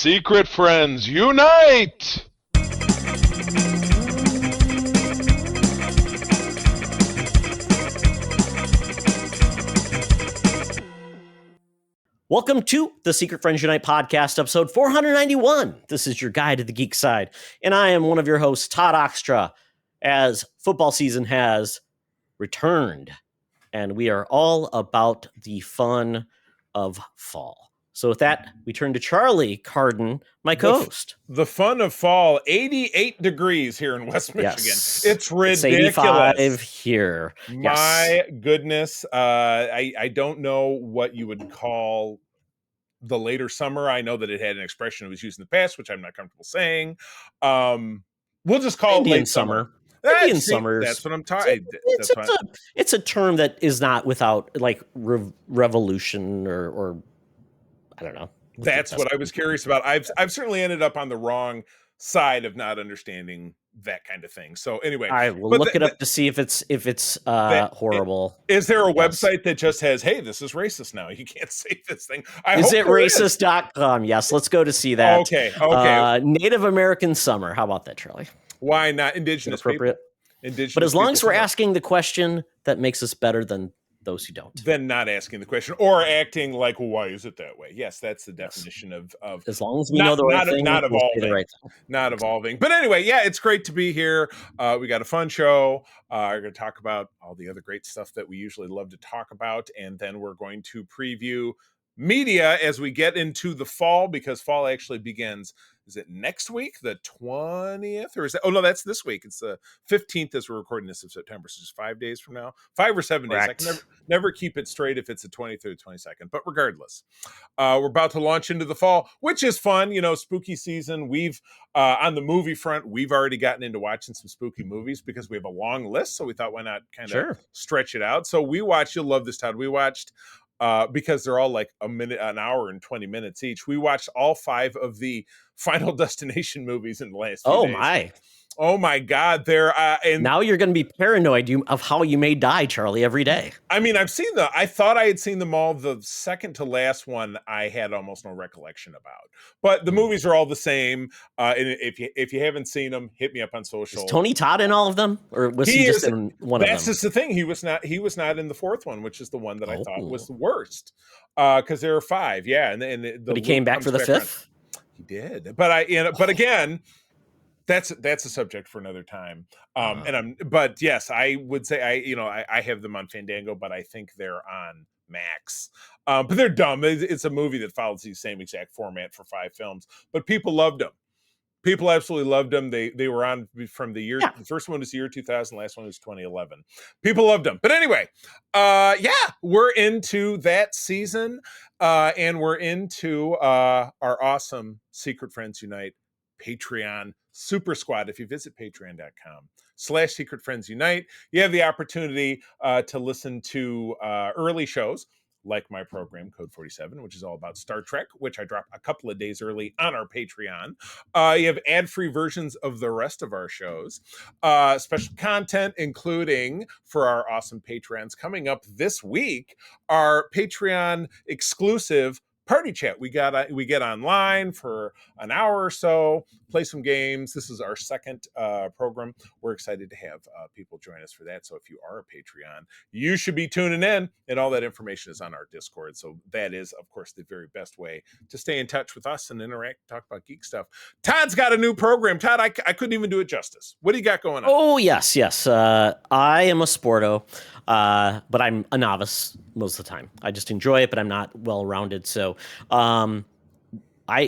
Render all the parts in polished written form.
Secret friends, unite! Welcome to the Secret Friends Unite podcast, episode 491. This is your guide to the geek side, and I am one of your hosts, Todd Oxtra, as football season has returned, and we are all about the fun of fall. So with that, we turn to Charlie Carden, my co-host. The fun of fall, 88 degrees here in West Michigan. Yes. It's ridiculous. It's 85 here. My goodness. I don't know what you would call the later summer. I know that it had an expression it was used in the past, which I'm not comfortable saying. We'll just call Indian it late summer. Indian summers. That's what I'm talking. It's a term that is not without like revolution or I don't know. That's what I was curious about. I've certainly ended up on the wrong side of not understanding that kind of thing. So anyway, I will look it up to see if it's horrible. Is there a website that just has, hey, this is racist now, you can't say this thing? Is it racist.com? Yes, let's go to see that. Okay. Native American summer. How about that, Charlie? Why not indigenous appropriate? Indigenous, but as long as we're asking the question that makes us better than those who don't. Then not asking the question or acting like, well, why is it that way? Yes, that's the definition of as long as we know the right thing, not evolving. The right thing. Not evolving. But anyway, yeah, it's great to be here. We got a fun show. We're going to talk about all the other great stuff that we usually love to talk about. And then we're going to preview media as we get into the fall, because fall actually begins. Is it next week, the 20th? Or is that? Oh, no, that's this week. It's the 15th as we're recording this of September. So just 5 days from now. 5 or 7 days. Correct. I can never keep it straight if it's the 23rd or 22nd. But regardless, we're about to launch into the fall, which is fun. You know, spooky season. We've, on the movie front, we've already gotten into watching some spooky movies because we have a long list. So we thought, why not kind of stretch it out? So we watched, you'll love this, Todd. We watched, because they're all like an hour and 20 minutes each. We watched all 5 of the Final Destination movies in the last few days. Oh my God. They're and now you're going to be paranoid of how you may die, Charlie, every day. I mean, I thought I had seen them all. The second to last one, I had almost no recollection about, but the movies are all the same. And if you haven't seen them, hit me up on social. Is Tony Todd in all of them, or was he just in one of them? That's just the thing. He was not in the 4th one, which is the one that I thought was the worst. Cause there are 5. Yeah. But he came back for the 5th. He did. But again, that's a subject for another time. But yes, I would say I have them on Fandango, but I think they're on Max. But they're dumb. It's a movie that follows the same exact format for 5 films, but people loved them. People absolutely loved them. They were on from the year. Yeah. The first one was the year 2000. Last one was 2011. People loved them. But anyway, we're into that season, and we're into our awesome Secret Friends Unite Patreon Super Squad. If you visit patreon.com/Secret Friends Unite, you have the opportunity to listen to early shows like my program Code 47, which is all about Star Trek, which I drop a couple of days early on our Patreon. You have ad-free versions of the rest of our shows, special content, including for our awesome patrons coming up this week, our Patreon exclusive party chat. We get online for an hour or so, play some games. This is our second program. We're excited to have people join us for that. So if you are a Patreon, you should be tuning in, and all that information is on our Discord. So that is, of course, the very best way to stay in touch with us and interact, talk about geek stuff. Todd's got a new program. Todd, I couldn't even do it justice. What do you got going on? Oh, yes. I am a sporto, but I'm a novice most of the time. I just enjoy it, but I'm not well-rounded. So I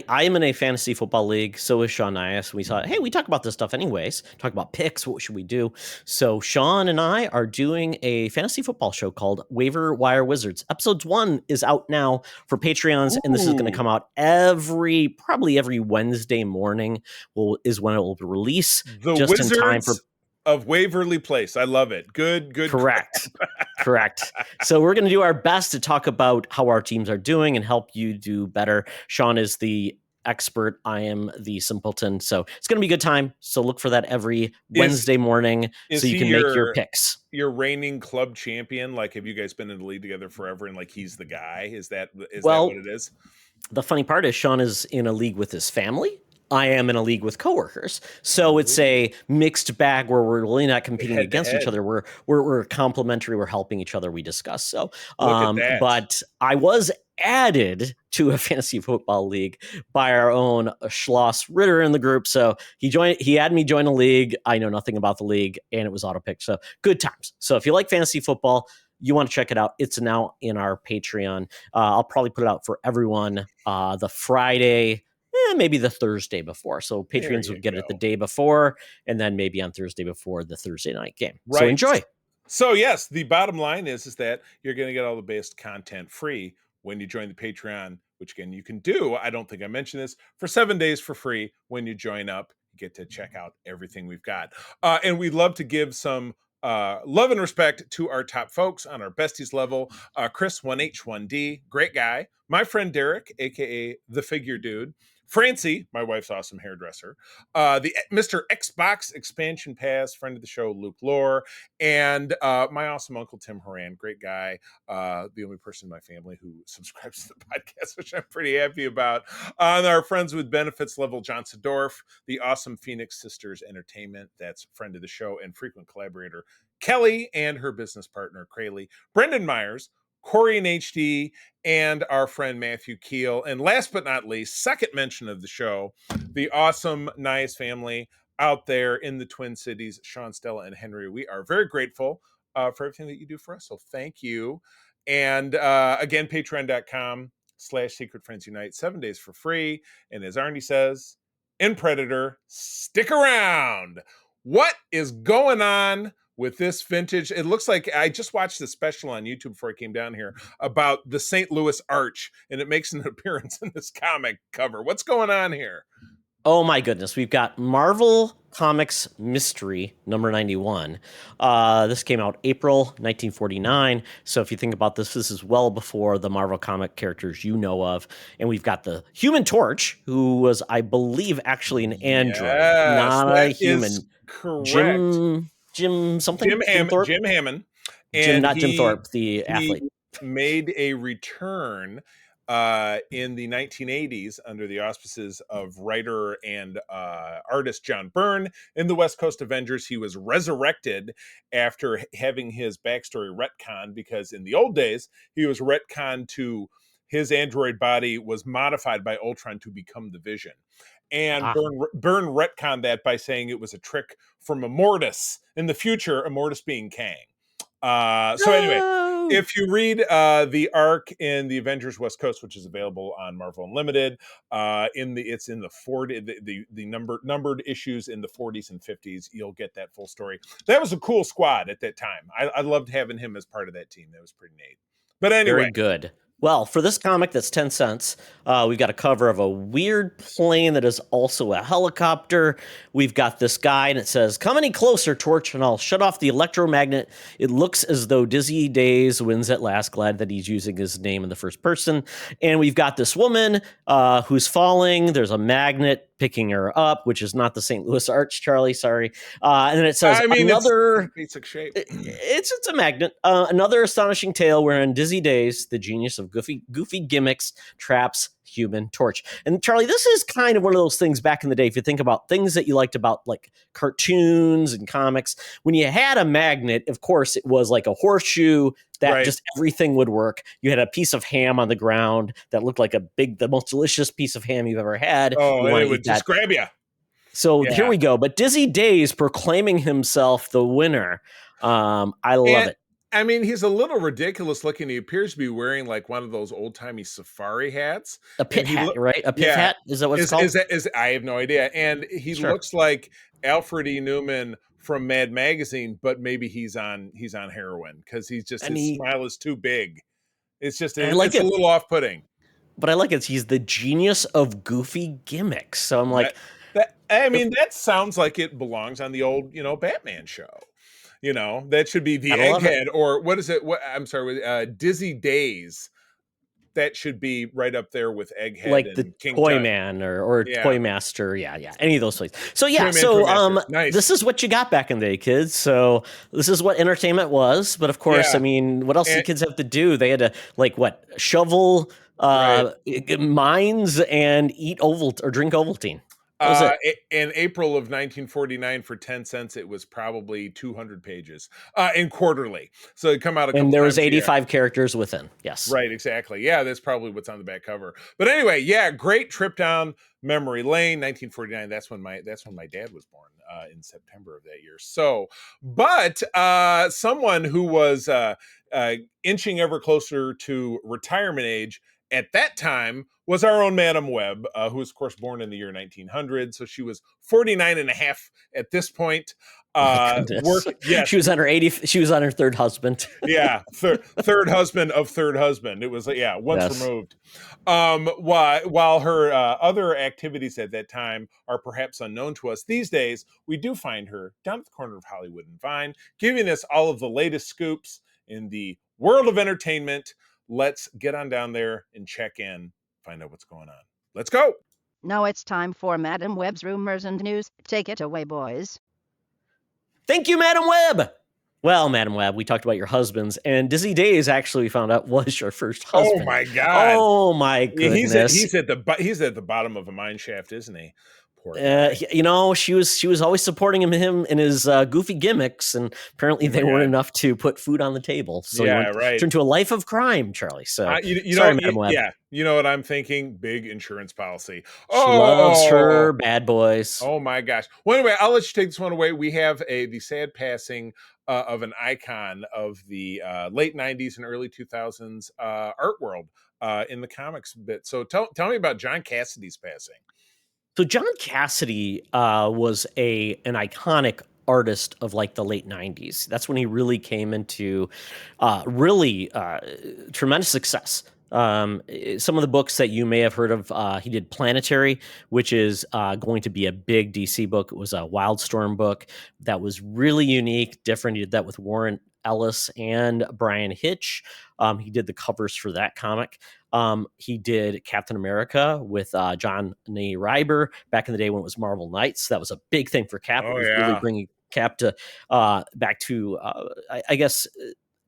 am in a fantasy football league. So is Sean Nias. We thought, hey, we talk about this stuff anyways. Talk about picks. What should we do? So Sean and I are doing a fantasy football show called Waiver Wire Wizards. Episode 1 is out now for Patreons, and this is going to come out probably every Wednesday morning is when it will release. The just Wizards in time for of Waverly Place. I love it. Good. Correct. So we're going to do our best to talk about how our teams are doing and help you do better. Sean is the expert. I am the simpleton. So it's going to be a good time. So look for that every Wednesday morning so you can make your picks. Your reigning club champion? Like, have you guys been in the league together forever and like he's the guy? Is that what it is? The funny part is Sean is in a league with his family. I am in a league with coworkers. So it's a mixed bag where we're really not competing against each other. We're complementary. We're helping each other. We discuss. So, look at that. But I was added to a fantasy football league by our own Schloss Ritter in the group. So he had me join a league. I know nothing about the league and it was auto picked. So good times. So if you like fantasy football, you want to check it out. It's now in our Patreon. I'll probably put it out for everyone the Friday, maybe the Thursday before. So Patreons will get it the day before, and then maybe on Thursday before the Thursday night game. Right. So enjoy. So yes, the bottom line is that you're going to get all the best content free when you join the Patreon, which again you can do. I don't think I mentioned this, for 7 days for free when you join up. You get to check out everything we've got, and we'd love to give some love and respect to our top folks on our besties level. Chris 1H1D, great guy. My friend Derek, aka the Figure Dude. Francie, my wife's awesome hairdresser. The Mr. Xbox Expansion Pass, friend of the show, Luke Lore, and my awesome uncle Tim Horan, great guy. The only person in my family who subscribes to the podcast, which I'm pretty happy about. On our friends with benefits level, John Sedorf, the awesome Phoenix Sisters Entertainment, that's friend of the show and frequent collaborator Kelly, and her business partner Crayley, Brendan Myers, Corey and HD, and our friend Matthew Keel. And last but not least, second mention of the show, the awesome Nias family out there in the Twin Cities, Sean, Stella, and Henry. We are very grateful for everything that you do for us. So thank you. And again, patreon.com/Secret Friends Unite, 7 days for free. And as Arnie says, in Predator, stick around. What is going on with this vintage? It looks like I just watched the special on YouTube before I came down here about the St. Louis Arch, and it makes an appearance in this comic cover. What's going on here? Oh my goodness. We've got Marvel Comics Mystery number 91. This came out April 1949. So if you think about this, this is well before the Marvel comic characters you know of. And we've got the Human Torch, who was, I believe, actually an android, not a human. Correct. Jim something? Jim Hammond. And Jim Thorpe, the athlete. Made a return in the 1980s under the auspices of writer and artist John Byrne in the West Coast Avengers. He was resurrected after having his backstory retconned, because in the old days, he was retconned to his android body was modified by Ultron to become the Vision. And Byrne retconned that by saying it was a trick from Immortus in the future, Immortus being Kang. So anyway, if you read the arc in the Avengers West Coast, which is available on Marvel Unlimited, it's in the 40 the numbered issues in the 40s and 50s, you'll get that full story. That was a cool squad at that time. I loved having him as part of that team. That was pretty neat. But anyway, very good. Well, for this comic that's 10 cents, we've got a cover of a weird plane that is also a helicopter. We've got this guy, and it says, "Come any closer, Torch, and I'll shut off the electromagnet." It looks as though Dizzy Days wins at last. Glad that he's using his name in the first person. And we've got this woman who's falling. There's a magnet picking her up, which is not the St. Louis Arch, Charlie. Sorry. And then it says, another basic shape. It's a magnet. Another astonishing tale wherein Dizzy Days, the genius of goofy gimmicks, traps Human Torch. And Charlie, this is kind of one of those things back in the day. If you think about things that you liked about like cartoons and comics, when you had a magnet, of course, it was like a horseshoe that just everything would work. You had a piece of ham on the ground that looked like the most delicious piece of ham you've ever had. Oh, and it would just grab you. So here we go. But Dizzy Days proclaiming himself the winner. I love it. I mean, he's a little ridiculous looking. He appears to be wearing like one of those old timey safari hats. A pit hat, right? A pit hat? Is that what it's called? I have no idea. And he looks like Alfred E. Newman from Mad Magazine, but maybe he's on heroin, because his smile is too big. It's just it's a little off-putting. But I like it. He's the genius of goofy gimmicks. So I'm like, that sounds like it belongs on the old, Batman show. That should be the Egghead, or what is it? I'm sorry, Dizzy Days. that should be right up there with Egghead like the and King Toy Tut. Man or Yeah. Toy Master. Yeah. Any of those things. So yeah, Toy Man, Toy Master. this Nice. is what you got back in the day, kids. So this is what entertainment was. But of course, Yeah. I mean, what else did And, kids have to do? They had to shovel right. mines and eat or drink Ovaltine. That was it. In April of 1949, for 10 cents, it was probably 200 pages in quarterly. So it come out a couple And there was times a year. 85 characters within. Yes. Right, exactly. Yeah, that's probably what's on the back cover. But anyway, yeah, great trip down memory lane. 1949. That's when my dad was born, in September of that year. So, but someone who was inching ever closer to retirement age at that time was our own Madam Webb, who was, of course, born in the year 1900. So she was 49 and a half at this point. Yes. She was on her third husband. Yeah, third husband of third husband. It was once removed. While her other activities at that time are perhaps unknown to us these days, we do find her down at the corner of Hollywood and Vine, giving us all of the latest scoops in the world of entertainment. Let's get on down there and check in, find out what's going on. Let's go. Now it's time for Madam Webb's rumors and news. Take it away, boys. Thank you, Madam Webb. Well, Madam Webb, we talked about your husbands, and Dizzy Days actually we found out was your first husband. Oh my God! Oh my goodness! He's at the bottom of a mine shaft, isn't he? Poor guy. She was always supporting him in his goofy gimmicks, and apparently they weren't enough to put food on the table. So he turned to a life of crime, Charlie. So Madam Webb. Yeah, you know what I'm thinking? Big insurance policy. She loves her bad boys. Oh my gosh. Well, anyway, I'll let you take this one away. We have the sad passing of an icon of the late 90s and early 2000s art world in the comics bit. So tell me about John Cassidy's passing. So John Cassidy was an iconic artist of like the late 90s. That's when he really came into tremendous success. Some of the books that you may have heard of, he did Planetary, which is going to be a big DC book. It was a Wildstorm book that was really unique, different. He did that with Warren Ellis and Brian Hitch. He did the covers for that comic. He did Captain America with John Lee Ryber back in the day when it was Marvel Knights. That was a big thing for Cap. It was really bringing Cap to back to, I guess,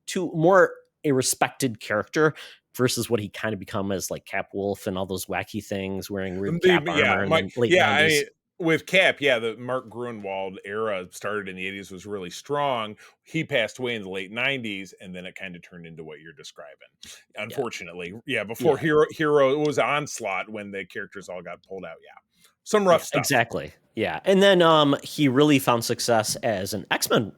to more a respected character versus what he kind of become as like Cap Wolf and all those wacky things, wearing weird Cap armor in the late 90s. With Cap, the Mark Gruenwald era started in the 80s, was really strong. He passed away in the late 90s, and then it kind of turned into what you're describing. Unfortunately, before Hero it was Onslaught when the characters all got pulled out. Some rough stuff. Exactly. Yeah, and then he really found success as an X-Men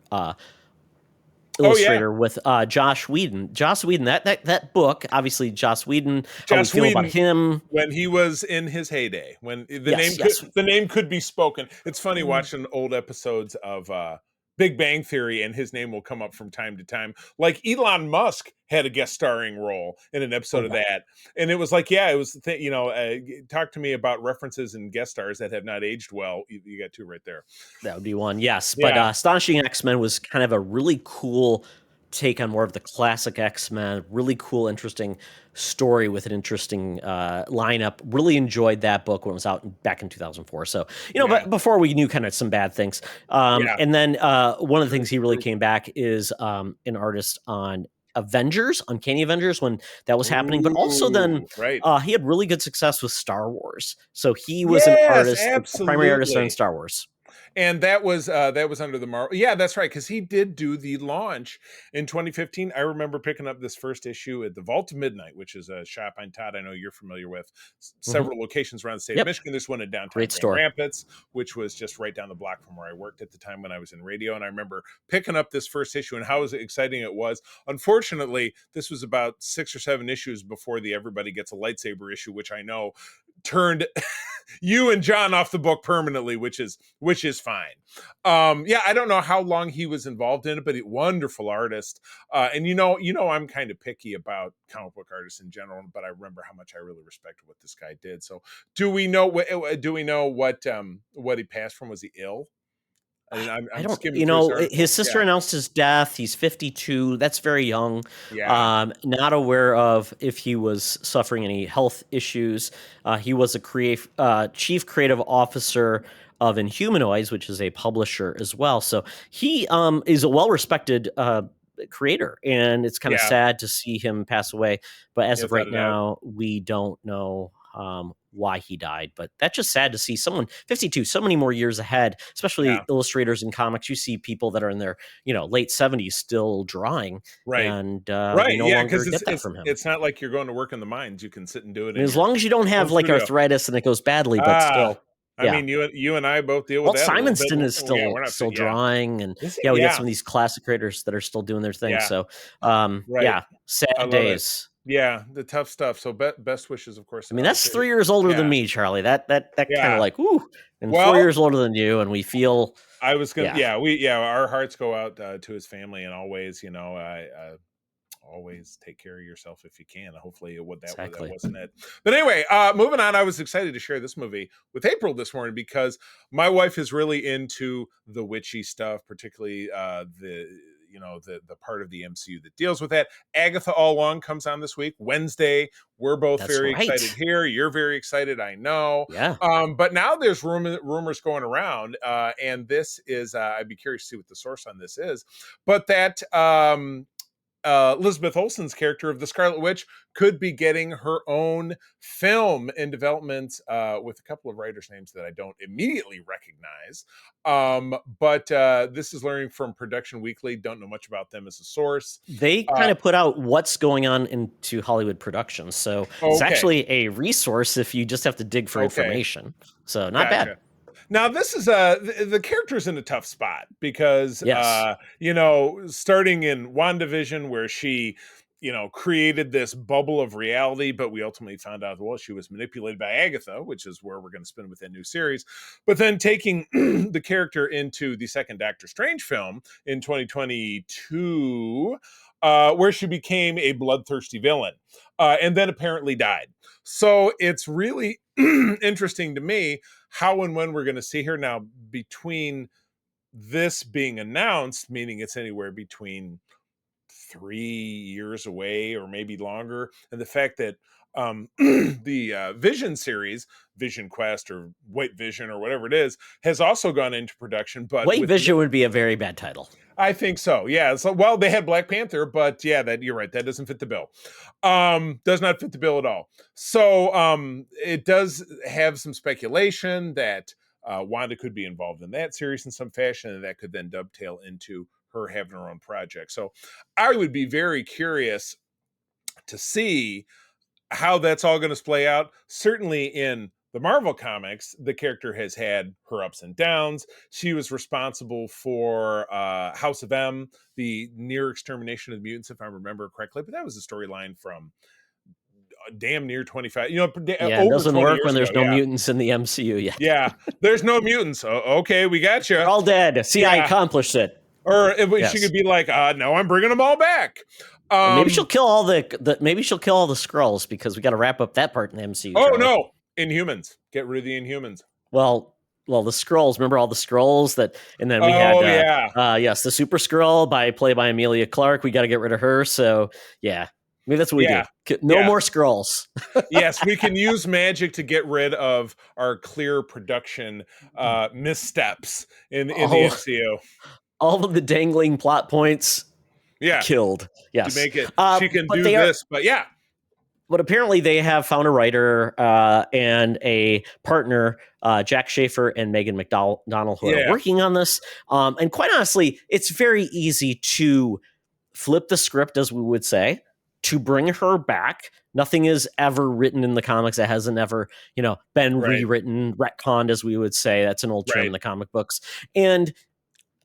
illustrator with Joss Whedon. Joss Whedon, that book, obviously Joss Whedon, how we feel about him when he was in his heyday, when the name could be spoken. It's funny watching old episodes of Big Bang Theory, and his name will come up from time to time. Like Elon Musk had a guest starring role in an episode of that, and it was like, it was the thing. Talk to me about references and guest stars that have not aged well. You got two right there. That would be one, yes. But Astonishing X-Men was kind of a really cool take on more of the classic X-Men. Really cool, interesting story with an interesting lineup. Really enjoyed that book when it was out back in 2004. So, but before we knew kind of some bad things. And then one of the things he really came back is an artist on Avengers, Uncanny Avengers, when that was happening. But also then he had really good success with Star Wars. So he was an artist, a primary artist on Star Wars. And that was under the Marvel. Yeah, that's right, because he did do the launch in 2015. I remember picking up this first issue at the Vault of Midnight, which is a shop on Todd I know you're familiar with. Several locations around the state of Michigan. This one in downtown Grand Rapids, which was just right down the block from where I worked at the time when I was in radio. And I remember picking up this first issue and how exciting it was. Unfortunately, this was about 6 or 7 issues before the Everybody Gets a Lightsaber issue, which I know turned you and John off the book permanently, which is fine. I don't know how long he was involved in it, but wonderful artist. And I'm kind of picky about comic book artists in general, but I remember how much I really respected what this guy did. So do we know what he passed from? Was he ill? I I'm don't, skimming through his article. his sister announced his death. He's 52. That's very young. Yeah. Not aware of if he was suffering any health issues. He was a chief creative officer of Inhumanoids, which is a publisher as well. So he is a well-respected creator, and it's kind of Yeah. sad to see him pass away. But as of Without right a doubt. now, we don't know why he died. But that's just sad to see someone 52, so many more years ahead, especially Yeah. illustrators in comics. You see people that are in their late 70s still drawing, Right. and Right. we no Yeah. longer Because get that from him. it's not like you're going to work in the mines. You can sit and do it I mean, in as your long as you don't home have like studio. arthritis and it goes badly, but Ah, still, I yeah. mean, you and I both deal with Walt that a little bit. Simonston is Yeah, we're not. still Yeah. drawing, and Is it? we got Yeah. some of these classic creators that are still doing their thing. Yeah. So, Right. I sad love it. days. Yeah, the tough stuff. So best wishes, of course. I mean, that's 3 years older than Yeah. me, Charlie. That kind of Yeah. like, woo, and 4 Well, years older than you, and we feel, I was gonna. yeah. Our hearts go out to his family, and always, always take care of yourself if you can. Hopefully that Exactly. wasn't it. But anyway, moving on, I was excited to share this movie with April this morning because my wife is really into the witchy stuff, particularly the part of the MCU that deals with that. Agatha All Along comes on this week, Wednesday. We're both That's very right. excited here. You're very excited, I know. Yeah. But now there's rumors going around, and this is I'd be curious to see what the source on this is. But that Elizabeth Olsen's character of the Scarlet Witch could be getting her own film in development with a couple of writers' names that I don't immediately recognize. But this is learning from Production Weekly. Don't know much about them as a source. They kind of put out what's going on into Hollywood productions. So it's actually a resource if you just have to dig for information. So not bad. Now, this is the character's in a tough spot because, yes. Starting in WandaVision, where she, created this bubble of reality, but we ultimately found out, well, she was manipulated by Agatha, which is where we're going to spin with that new series. But then taking the character into the second Doctor Strange film in 2022, where she became a bloodthirsty villain and then apparently died. So it's really interesting to me how and when we're going to see her now between this being announced, meaning it's anywhere between 3 years away or maybe longer, and the fact that the Vision series, Vision Quest or White Vision or whatever it is, has also gone into production. But White Vision would be a very bad title. I think so. Yeah. So, well, they had Black Panther, but yeah, that you're right. That doesn't fit the bill. Does not fit the bill at all. So it does have some speculation that Wanda could be involved in that series in some fashion, and that could then dovetail into her having her own project. So I would be very curious to see how that's all going to play out. Certainly in the Marvel comics, the character has had her ups and downs. She was responsible for House of M, the near extermination of the mutants, if I remember correctly. But that was a storyline from damn near 25. It doesn't work when there's no mutants in the MCU yet. Yeah, there's no mutants. Okay, we got you. They're all dead. See, I accomplished it. Or she could be like, no, I'm bringing them all back. Maybe she'll kill all the maybe she'll kill all the Skrulls because we got to wrap up that part in the MCU. Oh, Charlie. No. Inhumans. Get rid of the Inhumans. Well, the Skrulls. Remember all the Skrulls and then we had the Super Skrull played by Emilia Clarke. We got to get rid of her. So yeah, maybe that's what we do. No more Skrulls. Yes, we can use magic to get rid of our clear production missteps in the MCU. All of the dangling plot points. Yeah, killed. Yes, to make it. She can do this, but yeah. But apparently they have found a writer and a partner, Jack Schaefer and Megan McDonnell, who are working on this. And quite honestly, it's very easy to flip the script, as we would say, to bring her back. Nothing is ever written in the comics that hasn't ever, been rewritten, retconned, as we would say. That's an old term in the comic books. And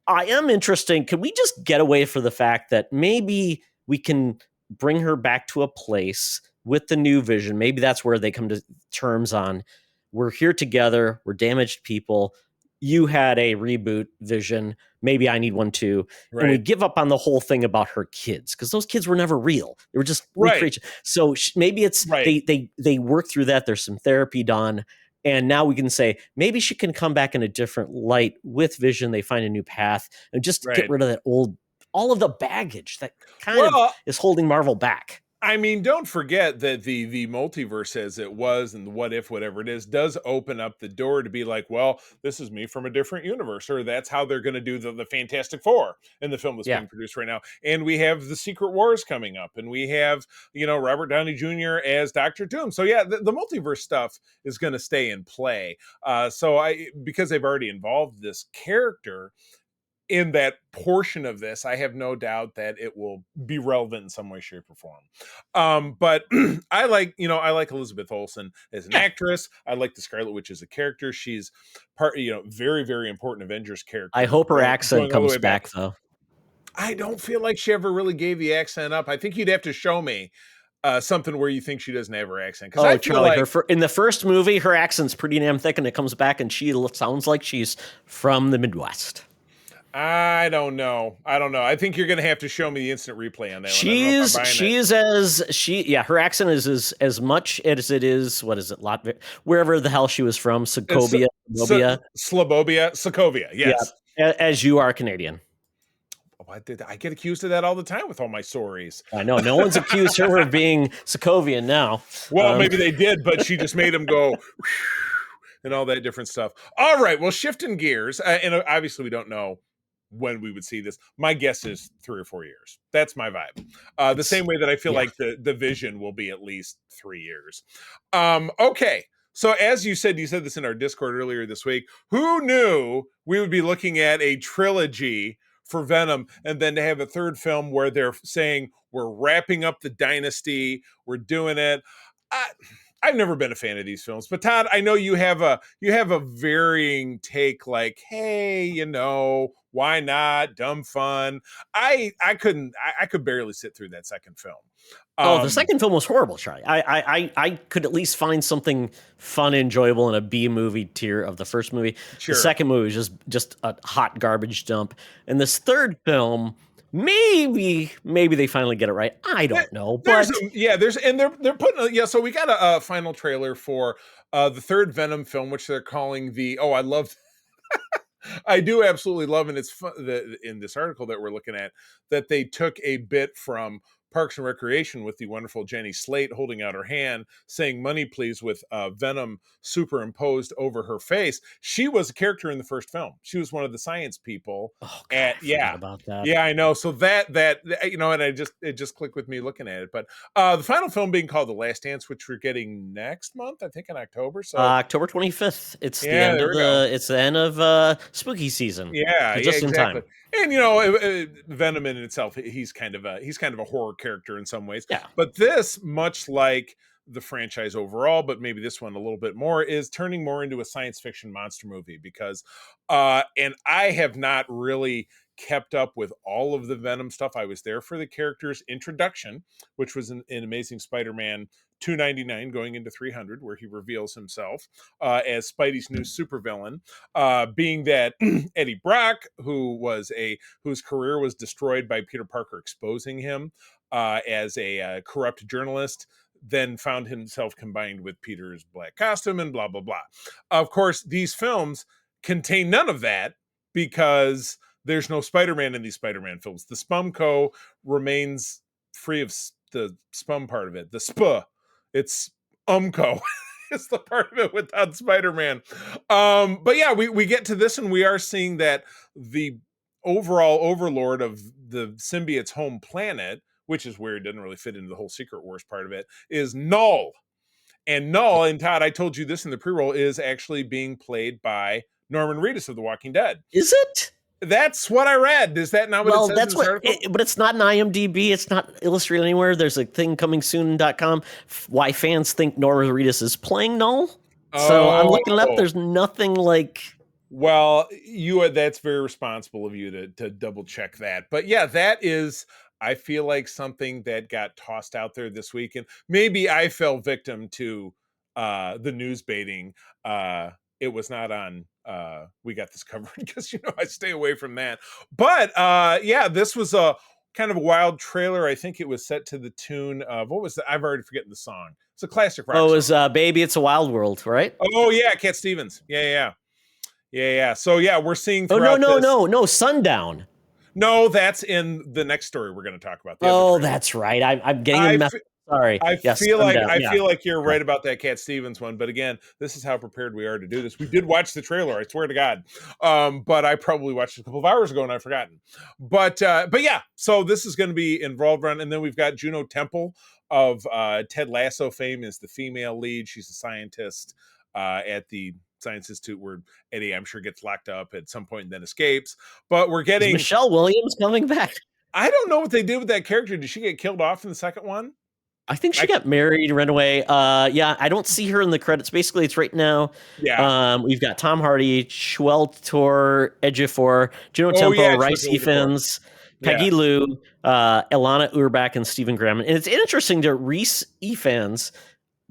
I am interested. Could we just get away from the fact that maybe we can bring her back to a place with the new Vision? Maybe that's where they come to terms on, we're here together, we're damaged people. You had a reboot Vision. Maybe I need one too. Right. And we give up on the whole thing about her kids because those kids were never real. They were just recreation. So maybe it's they work through that. There's some therapy done. And now we can say maybe she can come back in a different light with Vision. They find a new path and just get Right. rid of that all of the baggage that kind of Well, is holding Marvel back. I mean, don't forget that the multiverse as it was and the what if, whatever it is, does open up the door to be like, well, this is me from a different universe, or that's how they're going to do the Fantastic Four in the film that's Yeah. being produced right now. And we have the Secret Wars coming up, and we have, Robert Downey Jr. as Doctor Doom. So yeah, the multiverse stuff is going to stay in play. Because they've already involved this character in that portion of this, I have no doubt that it will be relevant in some way, shape, or form. But I like Elizabeth Olsen as an actress. I like the Scarlet Witch as a character. She's very, very important Avengers character. I hope her going accent all the comes way back though. I don't feel like she ever really gave the accent up. I think you'd have to show me something where you think she doesn't have her accent. Because I feel Charlie, like in the first movie, her accent's pretty damn thick, and it comes back, and she sounds like she's from the Midwest. I don't know. I think you're going to have to show me the instant replay on that. Her accent is as much as it is, what is it, Latvia, wherever the hell she was from, Sokovia, Sokovia, yes. Yeah, as you are Canadian. I get accused of that all the time with all my stories. I know. No one's accused her of being Sokovian now. Well, maybe they did, but she just made them go and all that different stuff. All right. Well, shifting gears, and obviously we don't know when we would see this. My guess is 3 or 4 years. That's my vibe. The same way that I feel like the Vision will be at least 3 years. Okay. So as you said this in our Discord earlier this week, who knew we would be looking at a trilogy for Venom, and then to have a third film where they're saying we're wrapping up the dynasty, we're doing it. I've never been a fan of these films, but Todd, I know you have a varying take. Like, hey, why not? Dumb fun. I could barely sit through that second film. The second film was horrible, Charlie. I could at least find something fun and enjoyable in a B movie tier of the first movie. Sure. The second movie was just a hot garbage dump. And this third film, maybe they finally get it right. I don't know. But they're putting so we got a final trailer for the third Venom film, which they're calling I do absolutely love, and it's fun that in this article that we're looking at, that they took a bit from Parks and Recreation with the wonderful Jenny Slate holding out her hand saying money please with Venom superimposed over her face. She was a character in the first film. She was one of the science people. Oh, God, I forgot about that. Yeah, I know. So that and it just clicked with me looking at it. But the final film being called The Last Dance, which we're getting next month, I think in October. So October 25th. It's the end of spooky season. Yeah, just exactly. in time. And Venom in itself, he's kind of a horror character in some ways. Yeah. But this, much like the franchise overall, but maybe this one a little bit more, is turning more into a science fiction monster movie because and I have not really kept up with all of the Venom stuff. I was there for the character's introduction, which was in Amazing Spider-Man 299 going into 300, where he reveals himself as Spidey's new supervillain, being that Eddie Brock, whose career was destroyed by Peter Parker exposing him as a corrupt journalist, then found himself combined with Peter's black costume and blah, blah, blah. Of course, these films contain none of that because there's no Spider-Man in these Spider-Man films. The Spumco remains free of the spum part of it. The sp, it's umco. It's the part of it without Spider-Man. But yeah, we get to this and we are seeing that the overall overlord of the symbiote's home planet, which is weird, doesn't really fit into the whole Secret Wars part of it, is Null. And Null, and Todd, I told you this in the pre-roll, is actually being played by Norman Reedus of The Walking Dead. Is it? That's what I read. Is that not what it says that's in this article? But it's not in IMDb. It's not illustrated anywhere. There's a thing coming soon.com why fans think Norman Reedus is playing Null. So I'm looking it up. There's nothing like... Well, that's very responsible of you to double check that. But yeah, that is... I feel like something that got tossed out there this week, and maybe I fell victim to the news baiting. It was not on We Got This Covered because I stay away from that. But yeah, this was a kind of a wild trailer. I think it was set to the tune of what was the? I've already forgotten the song. It's a classic rock. Oh, it song. was Baby It's a Wild World, right? Oh yeah, Cat Stevens. Yeah. So yeah, we're seeing. Oh, Throughout this, no, Sundown. No, that's in the next story we're going to talk about. Oh, that's right. I'm getting a mess. Sorry. I Yes, feel like Sundown. I feel like you're right about that Cat Stevens one, but again, this is how prepared we are to do this. We did watch the trailer, I swear to God, but I probably watched it a couple of hours ago and I've forgotten. But yeah, so this is going to be involved run, and then we've got Juno Temple of Ted Lasso fame is the female lead. She's a scientist at the Science Institute where Eddie, I'm sure, gets locked up at some point and then escapes. But we're getting Is Michelle Williams coming back. I don't know what they did with that character. Did she get killed off in the second one? I think she got married and ran away. Yeah, I don't see her in the credits. Basically, it's right now. Yeah. We've got Tom Hardy, Tor Ejiofor, Juno Temple, Rice Ifans, Peggy Lou, Ilana Urbach, and Stephen Graham. And it's interesting that Reese Ifans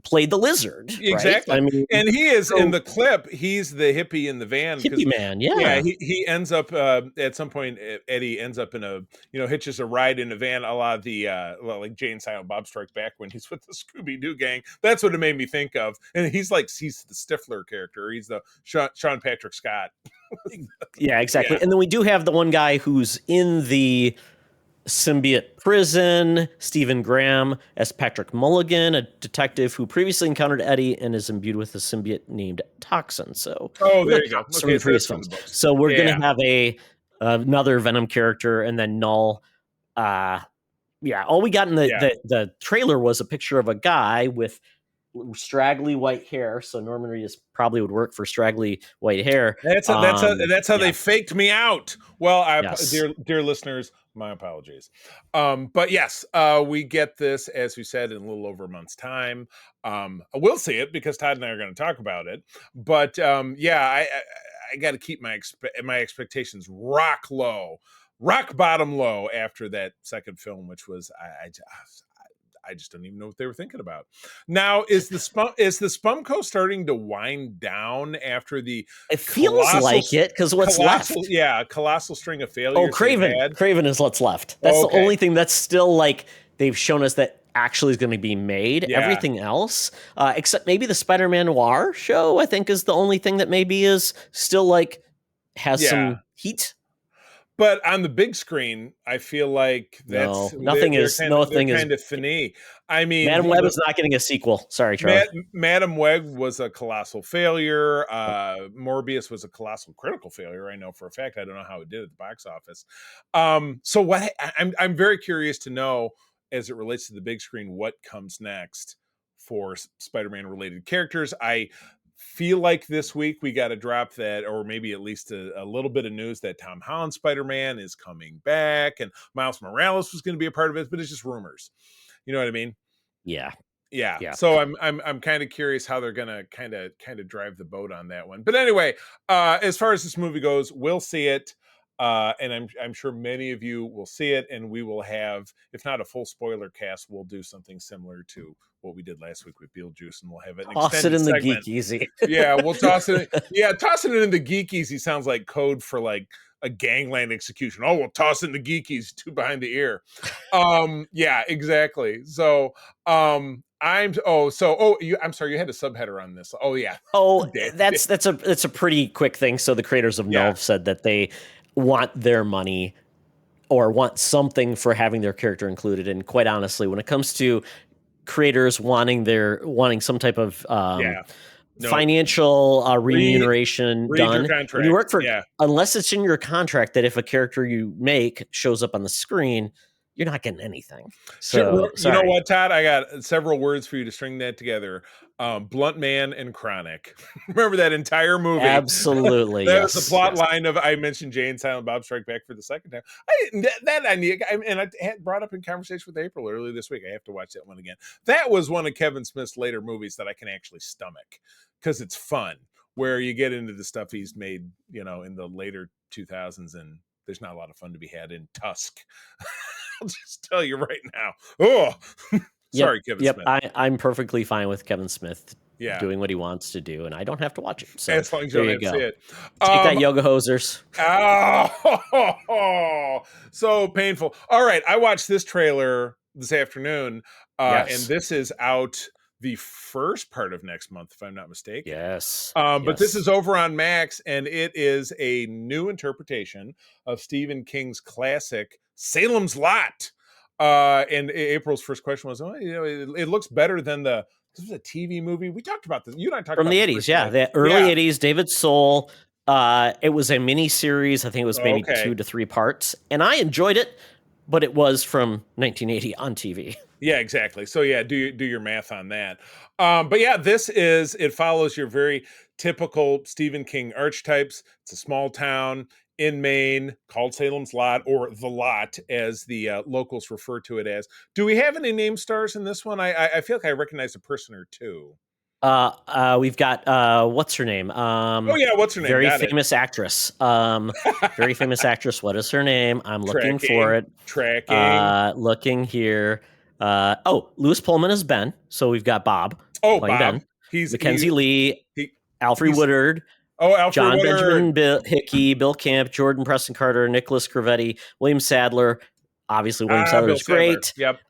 played the lizard. Exactly. Right? I mean, and he is in the clip. He's the hippie in the van. Hippie man. Yeah. He ends up at some point. Eddie ends up in a hitches a ride in a van, a la the like Jay and Silent Bob Strike Back when he's with the Scooby Doo gang. That's what it made me think of. And he's the Stifler character. He's the Sean Patrick Scott. Yeah, exactly. Yeah. And then we do have the one guy who's in the symbiote prison, Stephen Graham as Patrick Mulligan, a detective who previously encountered Eddie and is imbued with a symbiote named Toxin. So, there you go. Okay, so we're going to have another Venom character, and then Null. All we got in the trailer was a picture of a guy with straggly white hair. So Norman Reedus probably would work for straggly white hair. That's how they faked me out. Well, dear listeners, my apologies. But yes, we get this, as we said, in a little over a month's time. We'll see it because Todd and I are going to talk about it. But I got to keep my expectations rock bottom low after that second film, which was I just don't even know what they were thinking about. Now, is the Spumco starting to wind down after the? It feels like it because what's left? Yeah, colossal string of failures. Oh, Craven is what's left. That's the only thing that's still like they've shown us that actually is going to be made. Yeah. Everything else, except maybe the Spider-Man Noir show, I think is the only thing that maybe is still like has some heat. But on the big screen, I feel like nothing is kind of finny. I mean, Madam Web is not getting a sequel. Sorry, Charlie. Madam Web was a colossal failure. Morbius was a colossal critical failure. I know for a fact. I don't know how it did at the box office. So what? I'm very curious to know, as it relates to the big screen, what comes next for Spider-Man related characters. I feel like this week we got to drop that, or maybe at least a little bit of news that Tom Holland Spider-Man is coming back and Miles Morales was going to be a part of it, but it's just rumors. You know what I mean? Yeah. So I'm kind of curious how they're going to kind of drive the boat on that one. But anyway, as far as this movie goes, we'll see it. And I'm sure many of you will see it, and we will have, if not a full spoiler cast, we'll do something similar to what we did last week with Beetlejuice, and we'll have an extended segment. The Geek Easy. Yeah, we'll toss it. Yeah, tossing it in the Geek Easy sounds like code for like a gangland execution. Oh, we'll toss it in the Geek Easy, two behind the ear. Yeah, exactly. So, I'm sorry, you had a subheader on this. Oh yeah. Oh, that's a pretty quick thing. So the creators of Null said that they want their money or want something for having their character included. And quite honestly, when it comes to creators wanting some type of financial remuneration done, when you work for, unless it's in your contract that if a character you make shows up on the screen, you're not getting anything. So you know what, Todd? I got several words for you to string that together. Blunt Man and Chronic. Remember that entire movie? Absolutely. That was the plot line of, I mentioned Jay and Silent Bob Strike Back for the second time. I had brought up in conversation with April earlier this week. I have to watch that one again. That was one of Kevin Smith's later movies that I can actually stomach because it's fun, where you get into the stuff he's made, in the later 2000s, and there's not a lot of fun to be had in Tusk. I'll just tell you right now. Oh, sorry, Kevin Smith. I'm perfectly fine with Kevin Smith Yeah. doing what he wants to do, and I don't have to watch it. So As long as you there don't you have to see go. it. Take that, yoga hosers. Oh, so painful. All right, I watched this trailer this afternoon, and Yes. this is out the first part of next month, if I'm not mistaken. Yes. But this is over on Max, and it is a new interpretation of Stephen King's classic Salem's Lot. And April's first question was, it looks better than this was a TV movie. We talked about this. You and I talked from about the this 80s. recently. Yeah, the early 80s. David Soul. It was a mini series. I think it was maybe 2 to 3 parts, and I enjoyed it. But it was from 1980 on TV. Yeah, exactly. So yeah, do your math on that. But yeah, it follows your very typical Stephen King archetypes. It's a small town in Maine called Salem's Lot, or the Lot, as the locals refer to it as. Do we have any name stars in this one? I feel like I recognize a person or two. We've got what's her name? Oh yeah, what's her name? Very Got famous actress. Very famous actress. What is her name? I'm looking for it. Looking here. Lewis Pullman is Ben. So we've got Bob playing Bob. Ben. Mackenzie Lee, Alfred Woodard. Alfred John Woodard. Benjamin Hickey, Bill Camp, Jordan Preston Carter, Nicholas Cravetti, William Sadler. Obviously, William Sadler is great. Yep.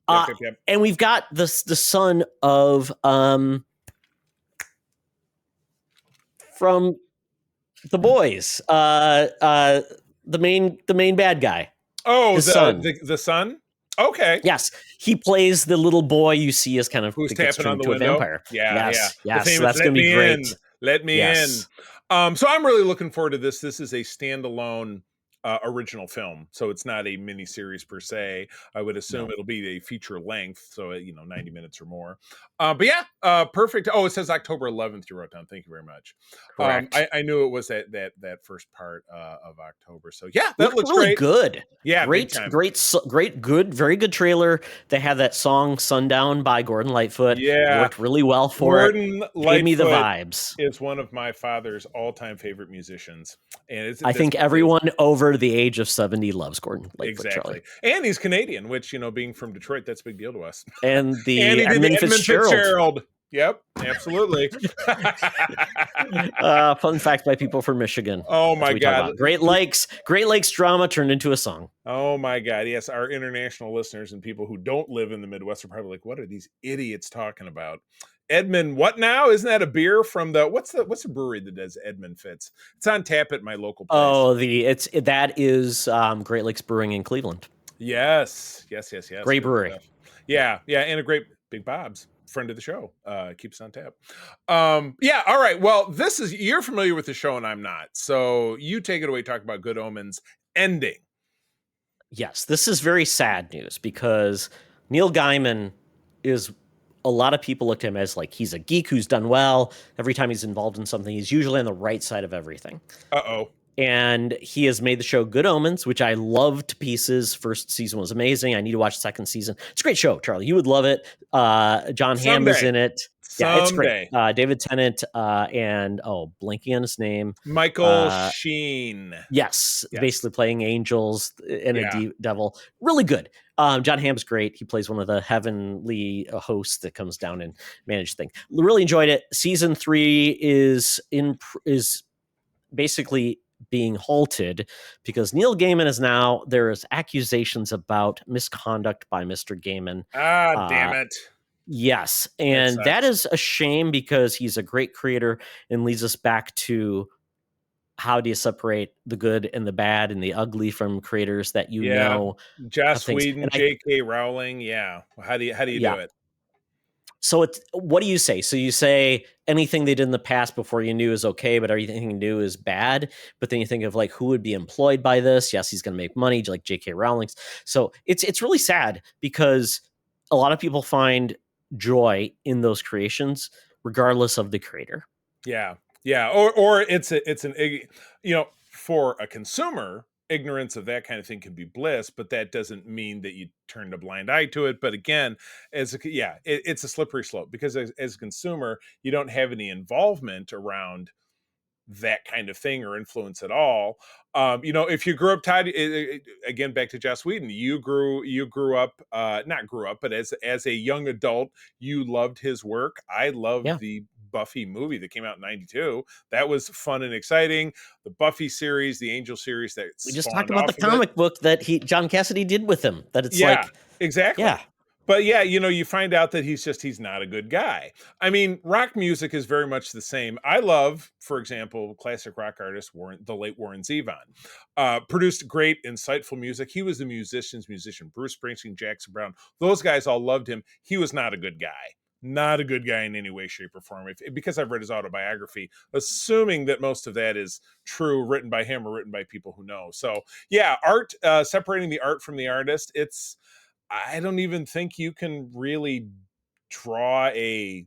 And we've got the son of from The Boys, the main bad guy. Oh, his son. son. The son. Okay. Yes, he plays the little boy you see as kind of who's tapping on the window. A vampire. Yeah, yes. So that's going to be great. Let me in. So I'm really looking forward to this. This is a standalone original film, so it's not a mini series per se. I would assume it'll be a feature length, so 90 minutes or more. But yeah, perfect. Oh, it says October 11th. You wrote down. Thank you very much. Correct. I knew it was that first part of October. So yeah, that looks really great. Good. Yeah, great, good, very good trailer. They had that song "Sundown" by Gordon Lightfoot. Yeah, worked really well for Gordon it. Lightfoot gave me the vibes. Is one of my father's all-time favorite musicians, and I think everyone over the age of 70 loves Gordon Lightfoot. Exactly, Charlie. And he's Canadian, which being from Detroit, that's a big deal to us. And the Edmund Fitzgerald. Yep, absolutely. Fun fact by people from Michigan. Oh my God! Great Lakes drama turned into a song. Oh my God! Yes, our international listeners and people who don't live in the Midwest are probably like, "What are these idiots talking about?" Edmund, what now? Isn't that a beer from the what's the brewery that does Edmund Fitz? It's on tap at my local place. Oh, that is Great Lakes Brewing in Cleveland. Yes. Great brewery. Stuff. Yeah, and a great Big Bob's. Friend of the show, keeps on tap. All right. Well, you're familiar with the show and I'm not, so you take it away. Talk about Good Omens ending. Yes, this is very sad news because Neil Gaiman is. A lot of people look at him as like he's a geek who's done well. Every time he's involved in something, he's usually on the right side of everything. And he has made the show Good Omens, which I loved to pieces. First season was amazing. I need to watch the second season. It's a great show, Charlie. You would love it. John Hamm is in it. Yeah, it's great. David Tennant and blanking on his name. Michael Sheen. Yes, basically playing angels and a devil. Really good. John Hamm's great. He plays one of the heavenly hosts that comes down and manages things. Really enjoyed it. Season 3 is basically being halted because Neil Gaiman there's accusations about misconduct by Mr. Gaiman. Damn it. Yes. And that is a shame because he's a great creator and leads us back to how do you separate the good and the bad and the ugly from creators that Joss Whedon, J.K. Rowling. Yeah. How do you do it? So what do you say? So you say anything they did in the past before you knew is okay, but everything new is bad. But then you think of like who would be employed by this? Yes, he's going to make money, like J.K. Rowling's. So it's really sad because a lot of people find joy in those creations, regardless of the creator. Yeah. Or it's for a consumer, ignorance of that kind of thing can be bliss, but that doesn't mean that you turn a blind eye to it. But again, it's a slippery slope because as a consumer, you don't have any involvement around that kind of thing or influence at all. If you grew up tied again, back to Joss Whedon, you grew up, not grew up, but as a young adult, you loved his work. I loved the Buffy movie that came out in 92. That was fun and exciting. The Buffy series, the Angel series that We just talked spawned about the off of it. comic book that John Cassidy did with him. That it's Yeah, like, exactly. yeah, But yeah, you find out that he's not a good guy. I mean, rock music is very much the same. I love, for example, classic rock artist the late Warren Zevon. Produced great, insightful music. He was the musician's musician. Bruce Springsteen, Jackson Browne, those guys all loved him. He was not a good guy. Not a good guy in any way, shape, or form. Because I've read his autobiography, assuming that most of that is true, written by him or written by people who know. So yeah, art, separating the art from the artist, I don't even think you can really draw a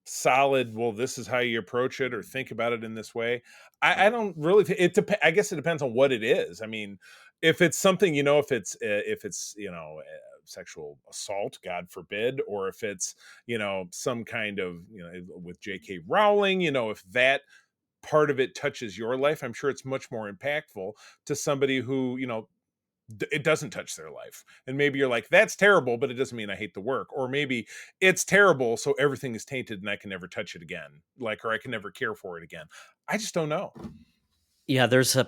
solid, well, this is how you approach it or think about it in this way. I don't really I guess it depends on what it is. I mean, if it's something, if it's sexual assault, God forbid, or if it's some kind of with J.K. Rowling, if that part of it touches your life, I'm sure it's much more impactful to somebody who it doesn't touch their life. And maybe you're like, that's terrible, but it doesn't mean I hate the work. Or maybe it's terrible, so everything is tainted and I can never touch it again, or I can never care for it again. I just don't know. yeah. There's a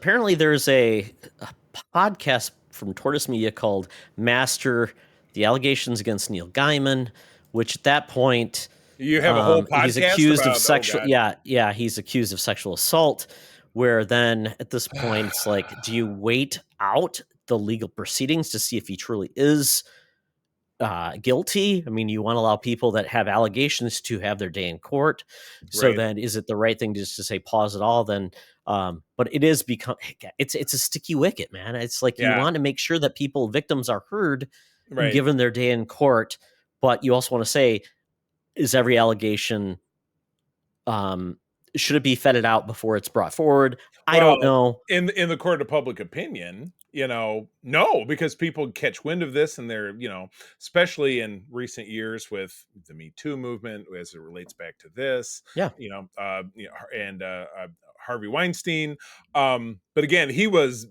podcast from Tortoise Media called Master: The Allegations Against Neil Gaiman, which at that point, You have a whole podcast he's accused of about, sexual. Yeah, he's accused of sexual assault. Where then at this point, it's like, do you wait out the legal proceedings to see if he truly is guilty? I mean, you want to allow people that have allegations to have their day in court. So Right. then, is it the right thing just to say pause it all? Then, but it is it's a sticky wicket, man. It's like you Yeah. want to make sure that victims are heard and Right. given their day in court, but you also want to say, is every allegation should it be vetted out before it's brought forward? I don't know. In the court of public opinion, no, because people catch wind of this and they're, especially in recent years with the Me Too movement as it relates back to this, Yeah. And Harvey Weinstein. But again, he was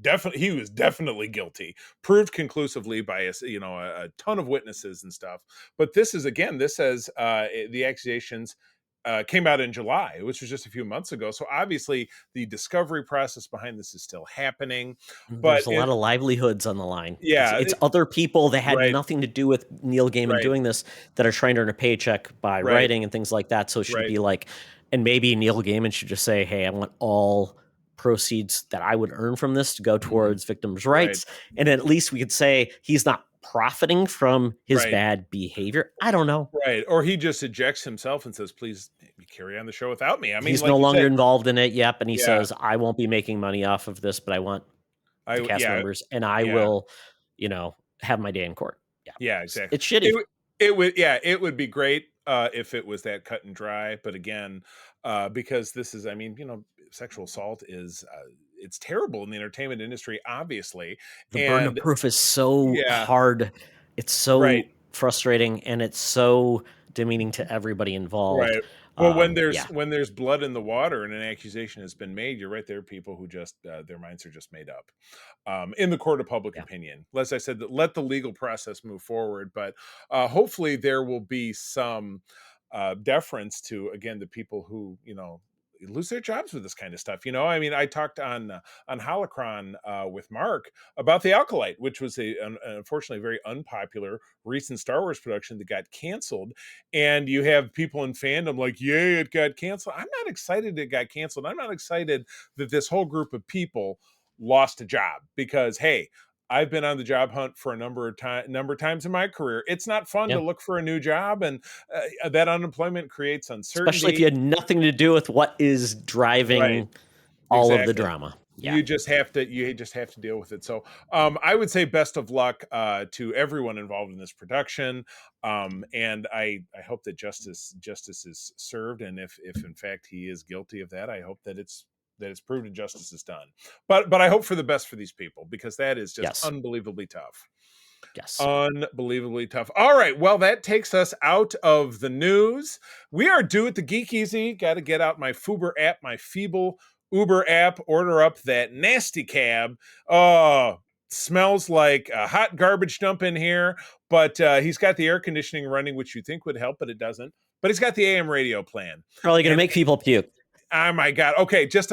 definitely guilty, proved conclusively by a ton of witnesses and stuff. But this says the accusations came out in July, which was just a few months ago. So obviously the discovery process behind this is still happening. But There's a lot of livelihoods on the line. Yeah, It's other people that had right. nothing to do with Neil Gaiman Right. doing this that are trying to earn a paycheck by Right. writing and things like that. So it should Right. be like, and maybe Neil Gaiman should just say, hey, I want all proceeds that I would earn from this to go towards victims' rights. And at least we could say he's not profiting from his bad behavior. I don't know. Right. Or he just ejects himself and says, please carry on the show without me. I mean, he's like no you longer said, involved in it. Yep. And he says, I won't be making money off of this, but I want the cast members and I will, have my day in court. Yeah. Yeah, exactly. It's shitty. It would be great if it was that cut and dry. But again, because this is, sexual assault is, it's terrible in the entertainment industry, obviously. The burden of proof is so hard. It's so frustrating and it's so demeaning to everybody involved. Right. Well, when there's blood in the water and an accusation has been made, you're right there. People who just their minds are just made up. In the court of public opinion, as I said, let the legal process move forward, but hopefully there will be some deference to, again, the people who lose their jobs with this kind of stuff. I talked on Holocron with Mark about The Alkalite, which was unfortunately very unpopular recent Star Wars production that got canceled. And you have people in fandom like, yay, it got canceled. I'm not excited it got canceled. I'm not excited that this whole group of people lost a job because, hey, I've been on the job hunt for a number of times in my career. It's not fun to look for a new job, and that unemployment creates uncertainty. Especially if you had nothing to do with what is driving all of the drama. Yeah. You just have to deal with it. So I would say best of luck to everyone involved in this production. And I hope that justice is served. And if in fact he is guilty of that, I hope that it's proved and justice is done. But I hope for the best for these people, because that is just unbelievably tough. Yes. Unbelievably tough. All right. Well, that takes us out of the news. We are due at the Geek Easy. Got to get out my Fuber app, my feeble Uber app, order up that nasty cab. Oh, smells like a hot garbage dump in here, but he's got the air conditioning running, which you think would help, but it doesn't. But he's got the AM radio plan. Probably going to make people puke. Oh my God. Okay, just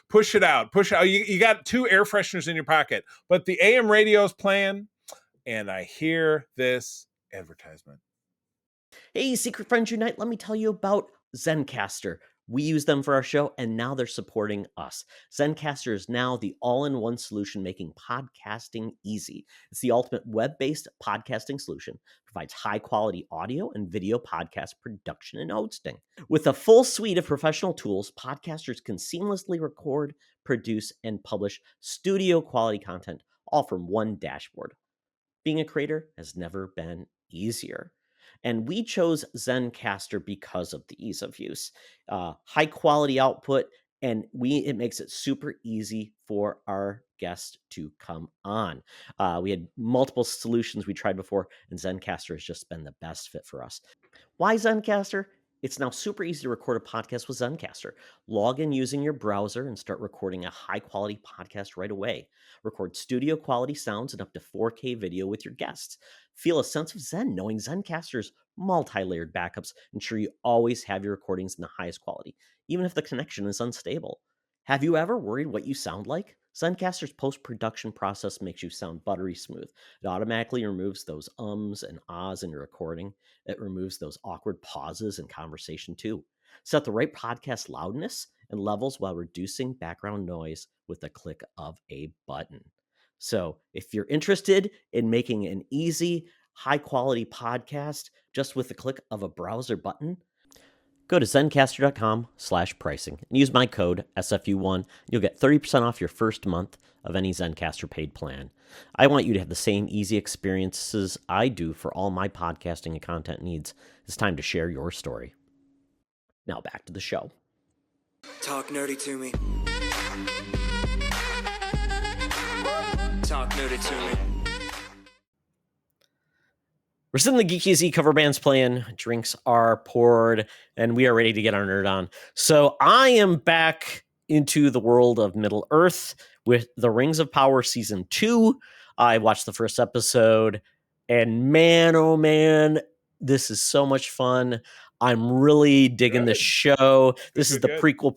push it out. Push it out. You got 2 air fresheners in your pocket, but the AM radio's playing, and I hear this advertisement. Hey, Secret Friends Unite, let me tell you about Zencaster. We use them for our show, and now they're supporting us. Zencaster is now the all-in-one solution making podcasting easy. It's the ultimate web-based podcasting solution. Provides high-quality audio and video podcast production and hosting. With a full suite of professional tools, podcasters can seamlessly record, produce, and publish studio-quality content, all from one dashboard. Being a creator has never been easier. And we chose Zencaster because of the ease of use, high quality output, and it makes it super easy for our guests to come on. We had multiple solutions we tried before, and Zencaster has just been the best fit for us. Why Zencaster? It's now super easy to record a podcast with Zencaster. Log in using your browser and start recording a high-quality podcast right away. Record studio-quality sounds and up to 4K video with your guests. Feel a sense of zen knowing Zencaster's multi-layered backups ensure you always have your recordings in the highest quality, even if the connection is unstable. Have you ever worried what you sound like? Zencaster's post-production process makes you sound buttery smooth. It automatically removes those ums and ahs in your recording. It removes those awkward pauses in conversation too. Set the right podcast loudness and levels while reducing background noise with the click of a button. So if you're interested in making an easy, high-quality podcast just with the click of a browser button, go to Zencaster.com/pricing and use my code SFU1. You'll get 30% off your first month of any Zencaster paid plan. I want you to have the same easy experiences I do for all my podcasting and content needs. It's time to share your story. Now back to the show. Talk nerdy to me. Talk nerdy to me. We're sitting in the Geek Z cover band's playing, drinks are poured, and we are ready to get our nerd on. So I am back into the world of Middle Earth with The Rings of Power Season 2. I watched the first episode, and man, oh man, this is so much fun. I'm really digging the show. This is the prequel.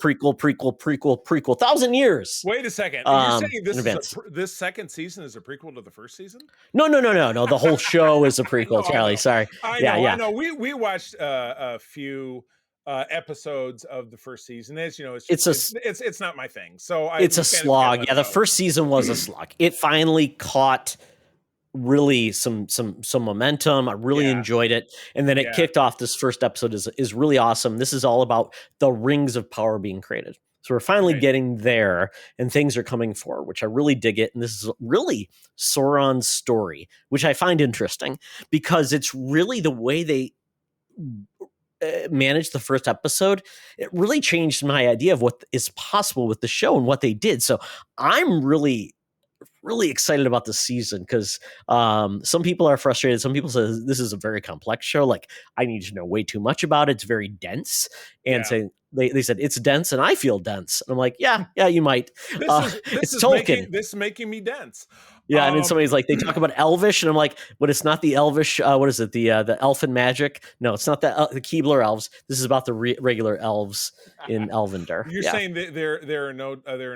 1,000 years. Wait a second. You're saying this this second season is a prequel to the first season? No. The whole show is a prequel, Charlie. Sorry. I know. We watched a few episodes of the first season. As you know, it's not my thing. So it's a slog. Yeah, the first season was a slog. It finally caught really some momentum. I really enjoyed it, and then it kicked off. This first episode is really awesome. This is all about the rings of power being created. So we're finally getting there, and things are coming forward, which I really dig it. And this is really Sauron's story, which I find interesting because it's really the way they managed the first episode. It really changed my idea of what is possible with the show and what they did. So I'm really excited about this season because some people are frustrated. Some people say this is a very complex show. Like, I need to know way too much about it. It's very dense. And they said it's dense and I feel dense. And I'm like, yeah, you might. This is Tolkien. This is making me dense. Yeah, and then somebody's like, they talk about Elvish, and I'm like, but it's not the Elvish. What is it? The Elfin magic? No, it's not the Keebler elves. This is about the regular elves in Elvender. You're saying that there are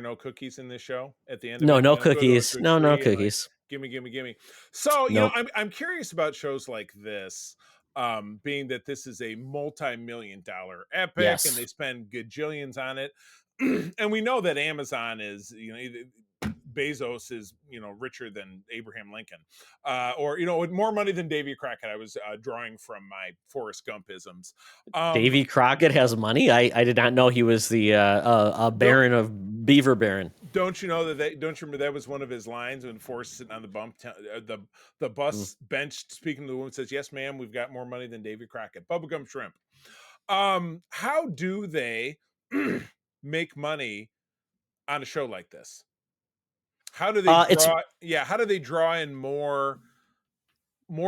no cookies in this show at the end? No cookies. No cookies. Like, gimme. So you know, I'm curious about shows like this. Being that this is a multi-million-dollar epic, and they spend gajillions on it, and we know that Amazon is, Bezos is, richer than Abraham Lincoln, or with more money than Davy Crockett. I was drawing from my Forrest Gumpisms. Davy Crockett has money. I did not know he was the Baron of Beaver Baron. Don't you know that? Don't you remember that was one of his lines when Forrest sitting on the bus bench speaking to the woman says, "Yes, ma'am, we've got more money than Davy Crockett." Bubblegum shrimp. How do they make money on a show like this? How do they how do they draw in more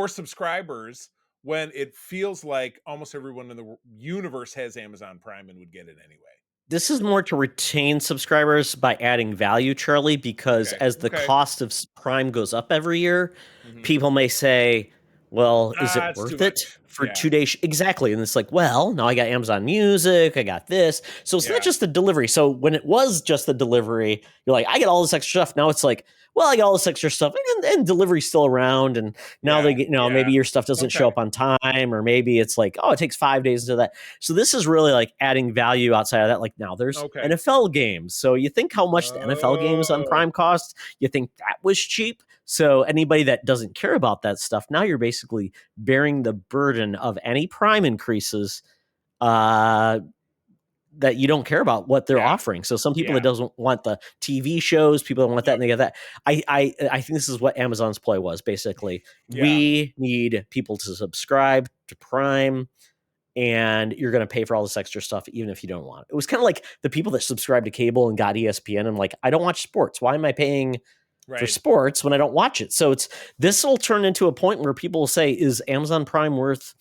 subscribers when it feels like almost everyone in the universe has Amazon Prime and would get it anyway? This is more to retain subscribers by adding value, Charlie, because Okay. as the Okay. cost of Prime goes up every year, Mhm. people may say, well, is it It's too worth it much. for Yeah. 2 days? Exactly. And it's like, well, now I got Amazon Music, I got this. So it's Yeah. not just the delivery. So when it was just the delivery, you're like, I get all this extra stuff. Now it's like, well, I got all this extra stuff and delivery's still around. And now they get, maybe your stuff doesn't show up on time, or maybe it's like, oh, it takes 5 days to that. So this is really like adding value outside of that. Like now there's Okay. NFL games. So you think how much the NFL games on Prime cost? You think that was cheap? So anybody that doesn't care about that stuff, now you're basically bearing the burden of any Prime increases that you don't care about what they're offering. So some people that doesn't want the TV shows, people don't want that, and they get that. I think this is what Amazon's play was basically. We need people to subscribe to Prime, and you're going to pay for all this extra stuff even if you don't want it. It was kind of like the people that subscribed to cable and got ESPN and like, I don't watch sports. Why am I paying for sports when I don't watch it? So this will turn into a point where people will say, is Amazon Prime worth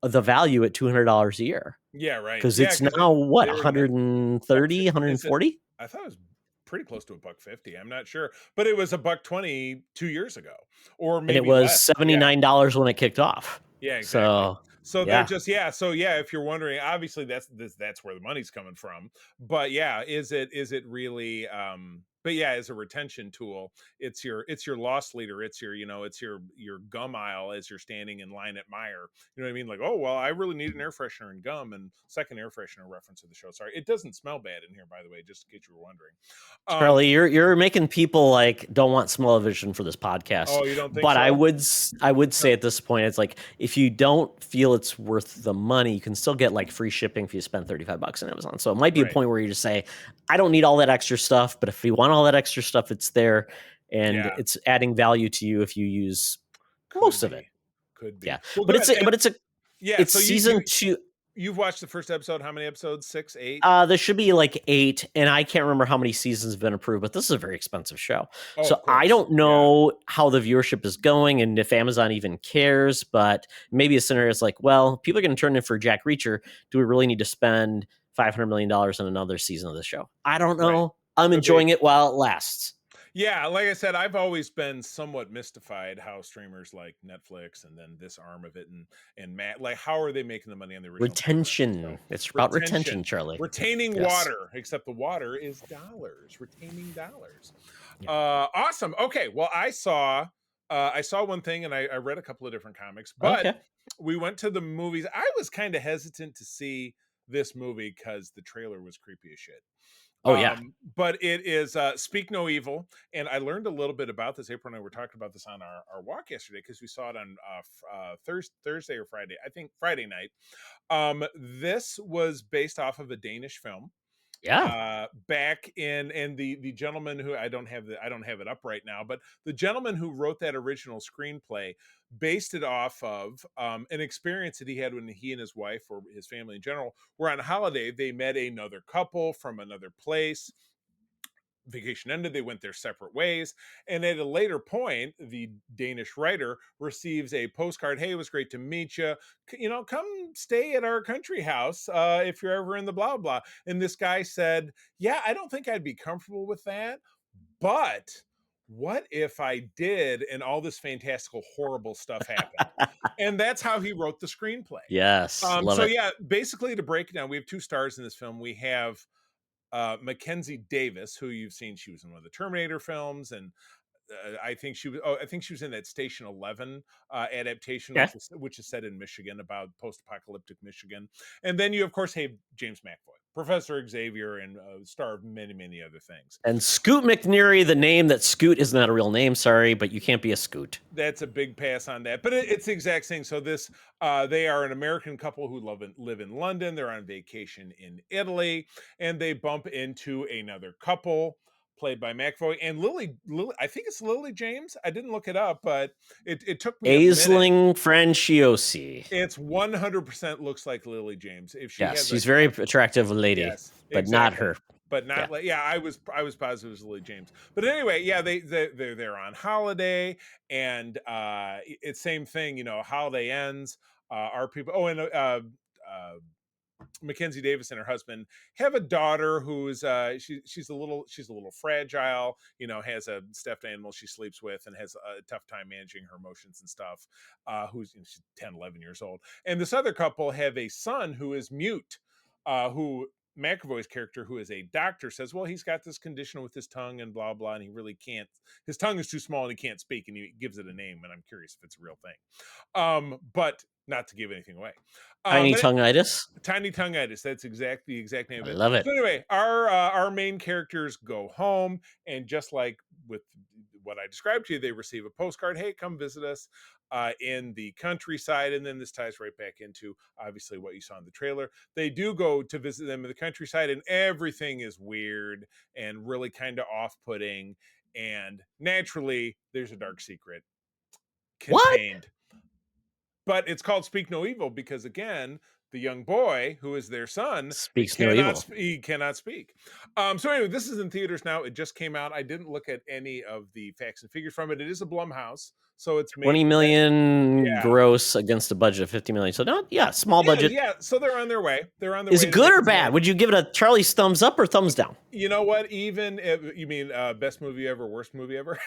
the value at $200 a year? Yeah, right. Because it's now what, 130, 140? I thought it was pretty close to $1.50. I'm not sure, but it was $1.20 2 years ago, or maybe and it was less. $79 when it kicked off. Yeah, exactly. So they're yeah. just So yeah, if you're wondering, obviously that's where the money's coming from. But yeah, is it really? But yeah, as a retention tool, it's your loss leader. It's your it's your gum aisle as you're standing in line at Meijer. You know what I mean? Like, oh well, I really need an air freshener and gum. And second air freshener reference of the show. Sorry, it doesn't smell bad in here, by the way, just in case you were wondering. Charlie, you're making people like don't want smell-o-vision for this podcast. Oh, you don't think but so? I would say at this point, it's like if you don't feel it's worth the money, you can still get like free shipping if you spend $35 on Amazon. So it might be a point where you just say, I don't need all that extra stuff, but if you want all that extra stuff, it's there, and it's adding value to you if you use most of it. Could be. Yeah, well, but it's so season 2. You've watched the first episode. How many episodes? 6, 8? There should be like 8, and I can't remember how many seasons have been approved, but this is a very expensive show. So I don't know how the viewership is going and if Amazon even cares, but maybe a scenario is like, well, people are going to turn in for Jack Reacher. Do we really need to spend $500 million on another season of the show? I don't know. I'm enjoying it while it lasts. Yeah, like I said, I've always been somewhat mystified how streamers like Netflix and then this arm of it and Matt, like how are they making the money on the original retention? So, it's about retention, Charlie. Retaining water, except the water is dollars. Retaining dollars. Yeah. Awesome. Okay, well, I saw one thing and I read a couple of different comics, but we went to the movies. I was kind of hesitant to see this movie because the trailer was creepy as shit. Oh yeah, but it is Speak No Evil, and I learned a little bit about this. April and I were talking about this on our walk yesterday because we saw it on Thursday or Friday, I think Friday night. This was based off of a Danish film. Yeah. Back in the gentleman who I don't have it up right now, but the gentleman who wrote that original screenplay based it off of an experience that he had when he and his wife or his family in general were on holiday. They met another couple from another place. Vacation ended, they went their separate ways, and at a later point the Danish writer receives a postcard. Hey, it was great to meet you, come stay at our country house if you're ever in the blah blah. And this guy said, yeah, I don't think I'd be comfortable with that, but what if I did and all this fantastical horrible stuff happened? And that's how he wrote the screenplay. Yes. Love it. Yeah, basically to break it down, we have 2 stars in this film. We have Mackenzie Davis, who you've seen. She was in one of the Terminator films, and I think she was in that Station 11 adaptation, which is set in Michigan, about post-apocalyptic Michigan. And then you, of course, have James McAvoy, Professor Xavier, and star of many, many other things. And Scoot McNairy, the name that Scoot is not a real name, sorry, but you can't be a Scoot. That's a big pass on that. But it's the exact thing. So this, they are an American couple who live in London. They're on vacation in Italy, and they bump into another couple played by McAvoy and Lily. I think it's Lily James. I didn't look it up, but it took me Aisling Franciosi. It's 100% looks like Lily James. If she has she's very attractive lady, but not her. But not like I was positive it was Lily James. But anyway, they're on holiday, and it's same thing. Holiday ends. Our people. Oh, and Mackenzie Davis and her husband have a daughter who's she's a little fragile, has a stuffed animal she sleeps with and has a tough time managing her emotions and stuff. Who's she's 10, 11 years old. And this other couple have a son who is mute, who McAvoy's character, who is a doctor, says, well, he's got this condition with his tongue and blah, blah, and he really can't, his tongue is too small and he can't speak, and he gives it a name, and I'm curious if it's a real thing. But not to give anything away. Tiny tongueitis. Tiny tongueitis. That's the exact name of I it. love it. So anyway, our main characters go home, and just like with what I described to you, they receive a postcard. Hey, come visit us in the countryside. And then this ties right back into obviously what you saw in the trailer. They do go to visit them in the countryside, and everything is weird and really kind of off-putting. And naturally, there's a dark secret contained. But it's called Speak No Evil because, again, the young boy who is their son Speaks no evil. he cannot speak. So anyway, this is in theaters now. It just came out. I didn't look at any of the facts and figures from it. It is a Blumhouse, so it's made 20 million yeah. gross against a budget of 50 million. So small budget. Yeah, so they're on their way. Is it good or bad? Would you give it a Charlie's thumbs up or thumbs down? You know what? Even if you mean best movie ever, worst movie ever?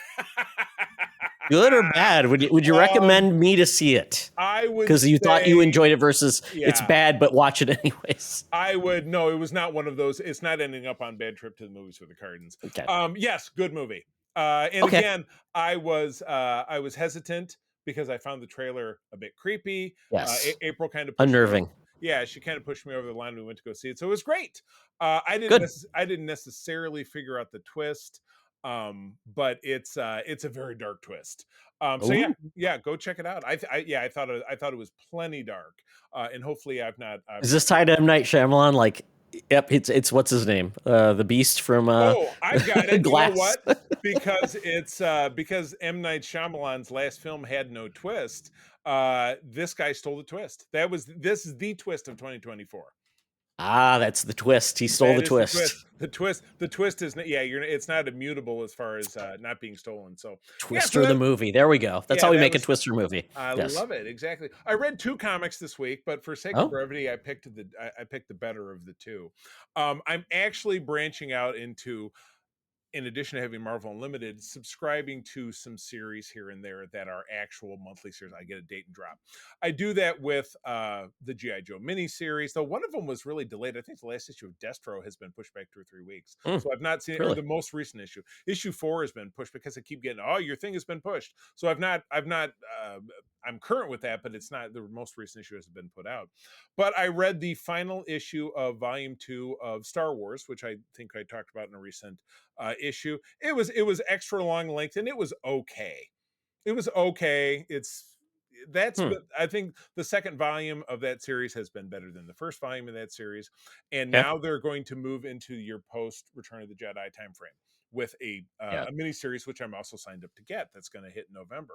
Good or bad? Would you recommend me to see it? I would, because you thought you enjoyed it versus it's Yeah. bad, but watch it anyways. I would no. It was not one of those. It's not ending up on Bad Trip to the Movies with the Cardins. Okay. Yes, good movie. And Okay. again, I was hesitant because I found the trailer a bit creepy. Yes. April kind of Unnerving. Yeah, she kind of pushed me over the line. We went to go see it, so it was great. I didn't necessarily figure out the twist, but it's a very dark twist. So yeah, go check it out. I thought it was plenty dark, and hopefully I've Is this tied to M. Night Shyamalan? Like, yep, it's what's his name? The Beast from I've got it. Glass. You know what? Because it's because M. Night Shyamalan's last film had no twist. This guy stole the twist. This is the twist of 2024. That's the twist. He stole the twist. The twist is it's not immutable as far as not being stolen. So Twister the movie. There we go. That's how we make a Twister movie. I love it. Exactly. I read 2 comics this week, but for sake of brevity, I picked the better of the 2. I'm actually branching out into, in addition to having Marvel Unlimited, subscribing to some series here and there that are actual monthly series. I get a date and drop. I do that with the G.I. Joe miniseries, though one of them was really delayed. I think the last issue of Destro has been pushed back 2 or 3 weeks. So I've not seen it. Or the most recent issue. Issue 4 has been pushed because I keep getting, your thing has been pushed. So I'm current with that, but it's not, the most recent issue has been put out. But I read the final issue of Volume 2 of Star Wars, which I think I talked about in a recent issue. It was extra long length, and it was okay. I think the second volume of that series has been better than the first volume of that series, and now they're going to move into your post Return of the Jedi timeframe with a mini series, which I'm also signed up to get. That's going to hit in November.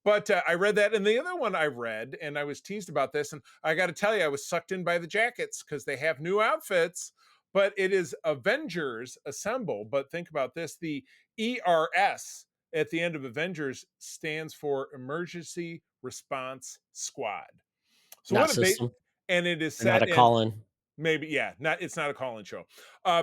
But I read that, and the other one I read, and I was teased about this, and I got to tell you, I was sucked in by the jackets because they have new outfits. But it is Avengers Assemble. But think about this: the E.R.S. at the end of Avengers stands for Emergency Response Squad. So not system. And it is set not a call-in. Maybe, it's not a call-in show.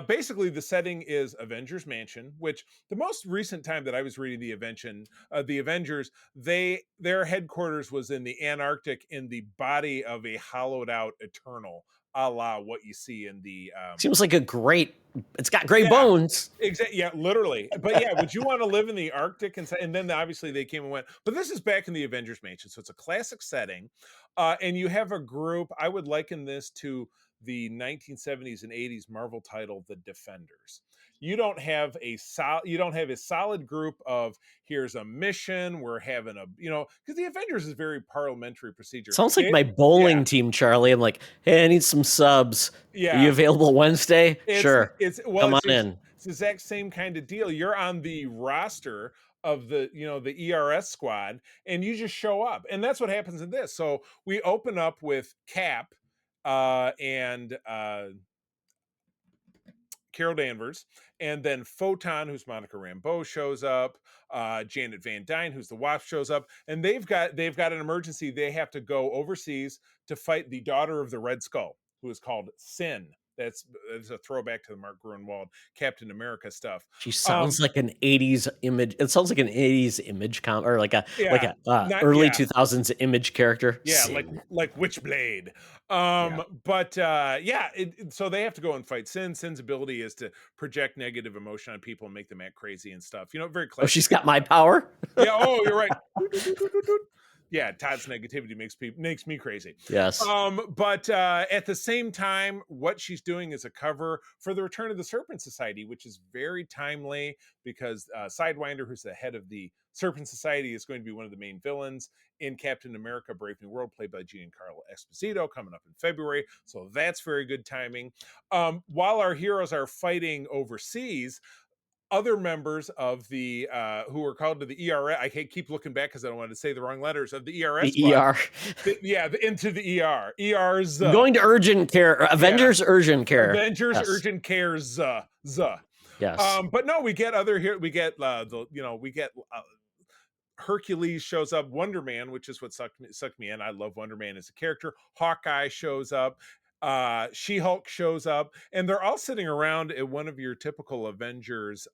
Basically, the setting is Avengers Mansion, which the most recent time that I was reading the Avengers, their headquarters was in the Antarctic in the body of a hollowed-out Eternal, a la what you see in the... Seems like it's got great bones. Exactly. Yeah, literally. But would you want to live in the Arctic? And then obviously they came and went. But this is back in the Avengers Mansion, so it's a classic setting. And you have a group, I would liken this to the 1970s and 80s Marvel title, The Defenders. You don't have a solid group of, here's a mission, we're having because the Avengers is very parliamentary procedure. Sounds like my bowling team, Charlie. I'm like, hey, I need some subs. Are you available Wednesday? Sure. Come on in. It's the exact same kind of deal. You're on the roster of the E.R.S. squad, and you just show up. And that's what happens in this. So we open up with Cap and Carol Danvers, and then Photon, who's Monica Rambeau, shows up. Janet Van Dyne, who's the Wasp, shows up, and they've got an emergency. They have to go overseas to fight the daughter of the Red Skull, who is called Sin. That's a throwback to the Mark Gruenwald Captain America stuff. She sounds like an 80s image. It sounds like an 80s image or like a early 2000s image character. Yeah, Sin. like Witchblade. But so they have to go and fight Sin. Sin's ability is to project negative emotion on people and make them act crazy and stuff. Very classic. Oh, she's got my power? Yeah, oh, you're right. Yeah, Todd's negativity makes me crazy. Yes. But at the same time, what she's doing is a cover for the Return of the Serpent Society, which is very timely because Sidewinder, who's the head of the Serpent Society, is going to be one of the main villains in Captain America: Brave New World, played by Giancarlo Esposito, coming up in February. So that's very good timing. While our heroes are fighting overseas, other members of the who were called to the E.R.S. I keep looking back because I don't want to say the wrong letters of the E.R.S. The ER. Into the E.R. E.R.'s. Going to urgent care. Avengers urgent care. Avengers urgent care. Yes. But no, we get other here. We get Hercules shows up. Wonder Man, which is what sucked me in. I love Wonder Man as a character. Hawkeye shows up. She-Hulk shows up, and they're all sitting around at one of your typical Avengers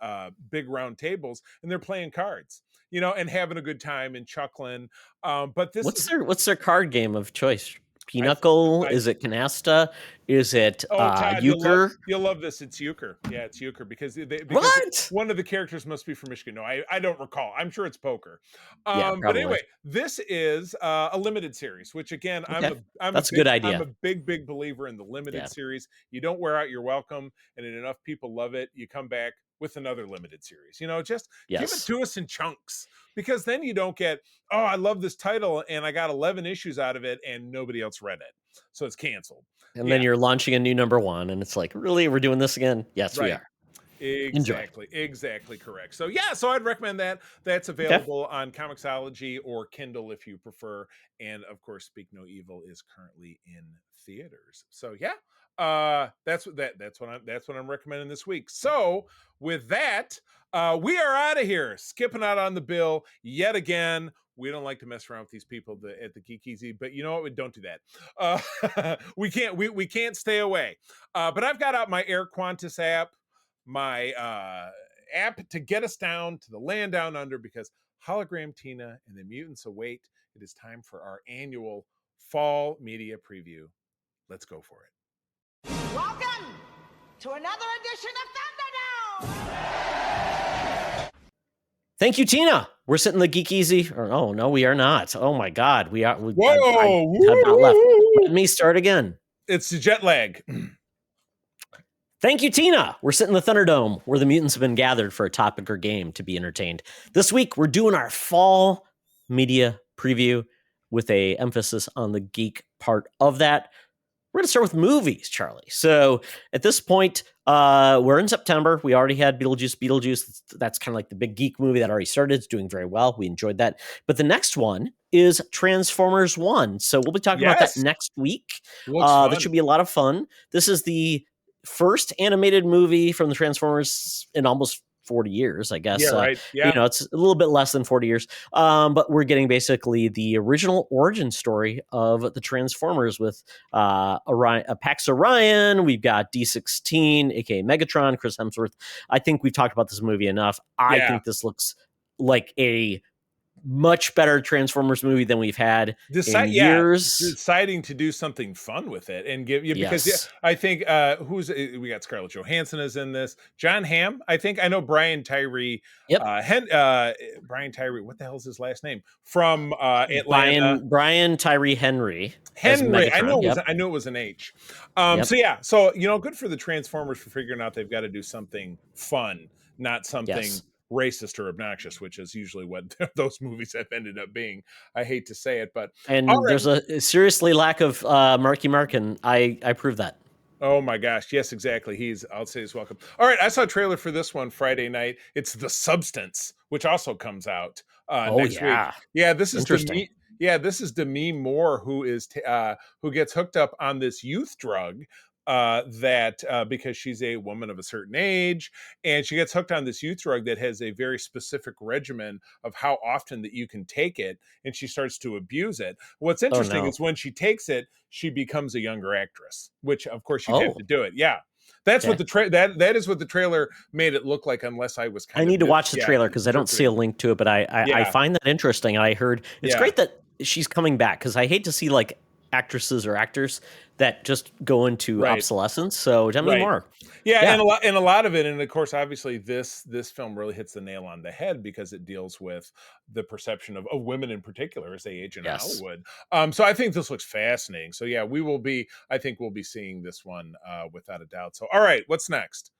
big round tables, and they're playing cards, and having a good time and chuckling. But what's their card game of choice? Pinochle? Is it Canasta? Is it Todd, Euchre? You'll love this. It's Euchre. Yeah, it's Euchre because what? One of the characters must be from Michigan. No, I don't recall. I'm sure it's poker. Yeah, but anyway, this is a limited series, which again, okay. That's a good idea. I'm a big believer in the limited series. You don't wear out your welcome, and if enough people love it, you come back with another limited series. Just give it to us in chunks, because then you don't get, oh, I love this title and I got 11 issues out of it and nobody else read it, so it's canceled. And then you're launching a new #1 and it's like, really, we're doing this again? Yes, we are. Exactly correct. So I'd recommend that. That's available on Comixology or Kindle if you prefer. And of course, Speak No Evil is currently in theaters. So that's what I'm recommending this week. So with that, we are out of here, skipping out on the bill yet again. We don't like to mess around with these people at the Geek Easy, but you know what? We don't do that. We can't stay away. But I've got out my Air Quantus app, my app to get us down to the land down under, because Hologram Tina and the mutants await. It is time for our annual fall media preview. Let's go for it. Welcome to another edition of Thunderdome! Thank you, Tina. We're sitting the Geek Easy. Oh, no, we are not. Oh, my God. We are. Whoa! I have not left. Let me start again. It's the jet lag. Thank you, Tina. We're sitting in the Thunderdome, where the mutants have been gathered for a topic or game to be entertained. This week, we're doing our fall media preview with a emphasis on the geek part of that. We're going to start with movies, Charlie. So at this point, we're in September. We already had Beetlejuice. That's kind of like the big geek movie that already started. It's doing very well. We enjoyed that. But the next one is Transformers 1. So we'll be talking about that next week. That should be a lot of fun. This is the first animated movie from the Transformers in almost 40 years, I guess. Yeah, right. Yeah. It's a little bit less than 40 years. But we're getting basically the original origin story of the Transformers with Pax Orion. We've got D16, aka Megatron, Chris Hemsworth. I think we've talked about this movie enough. I think this looks like a much better Transformers movie than we've had in years. Deciding to do something fun with it and give you, because I think we got Scarlett Johansson is in this. John Hamm, I think. I know Brian Tyree. Brian Tyree. What the hell is his last name? From Atlanta. Brian Tyree Henry. I know it was an H. So good for the Transformers for figuring out they've got to do something fun, not something racist or obnoxious, which is usually what those movies have ended up being. I hate to say it, but there's a seriously lack of Marky Mark, and I prove that. Oh my gosh, yes, exactly. I'll say he's welcome. All right, I saw a trailer for this one Friday night. It's The Substance, which also comes out next week. Yeah, this is interesting. This is Demi Moore, who gets hooked up on this youth drug that because she's a woman of a certain age, and she gets hooked on this youth drug that has a very specific regimen of how often that you can take it, and she starts to abuse it. What's interesting is when she takes it, she becomes a younger actress, which of course you'd have to do it. Yeah. That's what that is what the trailer made it look like, unless I was I need to watch the trailer because I don't see a link to it, but I find that interesting. And I heard it's great that she's coming back, because I hate to see like actresses or actors that just go into obsolescence. So tell me more. Yeah, and a lot of it, and of course, obviously, this film really hits the nail on the head because it deals with the perception of women in particular as they age in Hollywood. So I think this looks fascinating. So yeah, I think we'll be seeing this one without a doubt. So all right, what's next?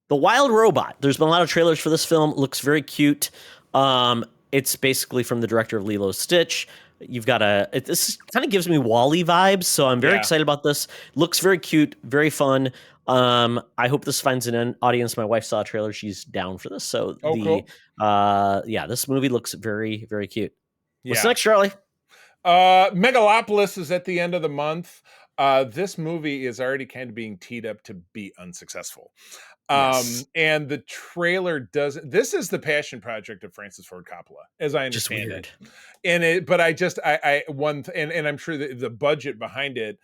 The Wild Robot. There's been a lot of trailers for this film. It looks very cute. It's basically from the director of Lilo Stitch. You've got this kind of gives me WALL-E vibes, so I'm very excited about this. Looks very cute, very fun. I hope this finds an audience. My wife saw a trailer; she's down for this. So cool. This movie looks very, very cute. What's next, Charlie? Megalopolis is at the end of the month. This movie is already kind of being teed up to be unsuccessful. And the trailer doesn't. This is the passion project of Francis Ford Coppola, as I understand it. And but and I'm sure that the budget behind it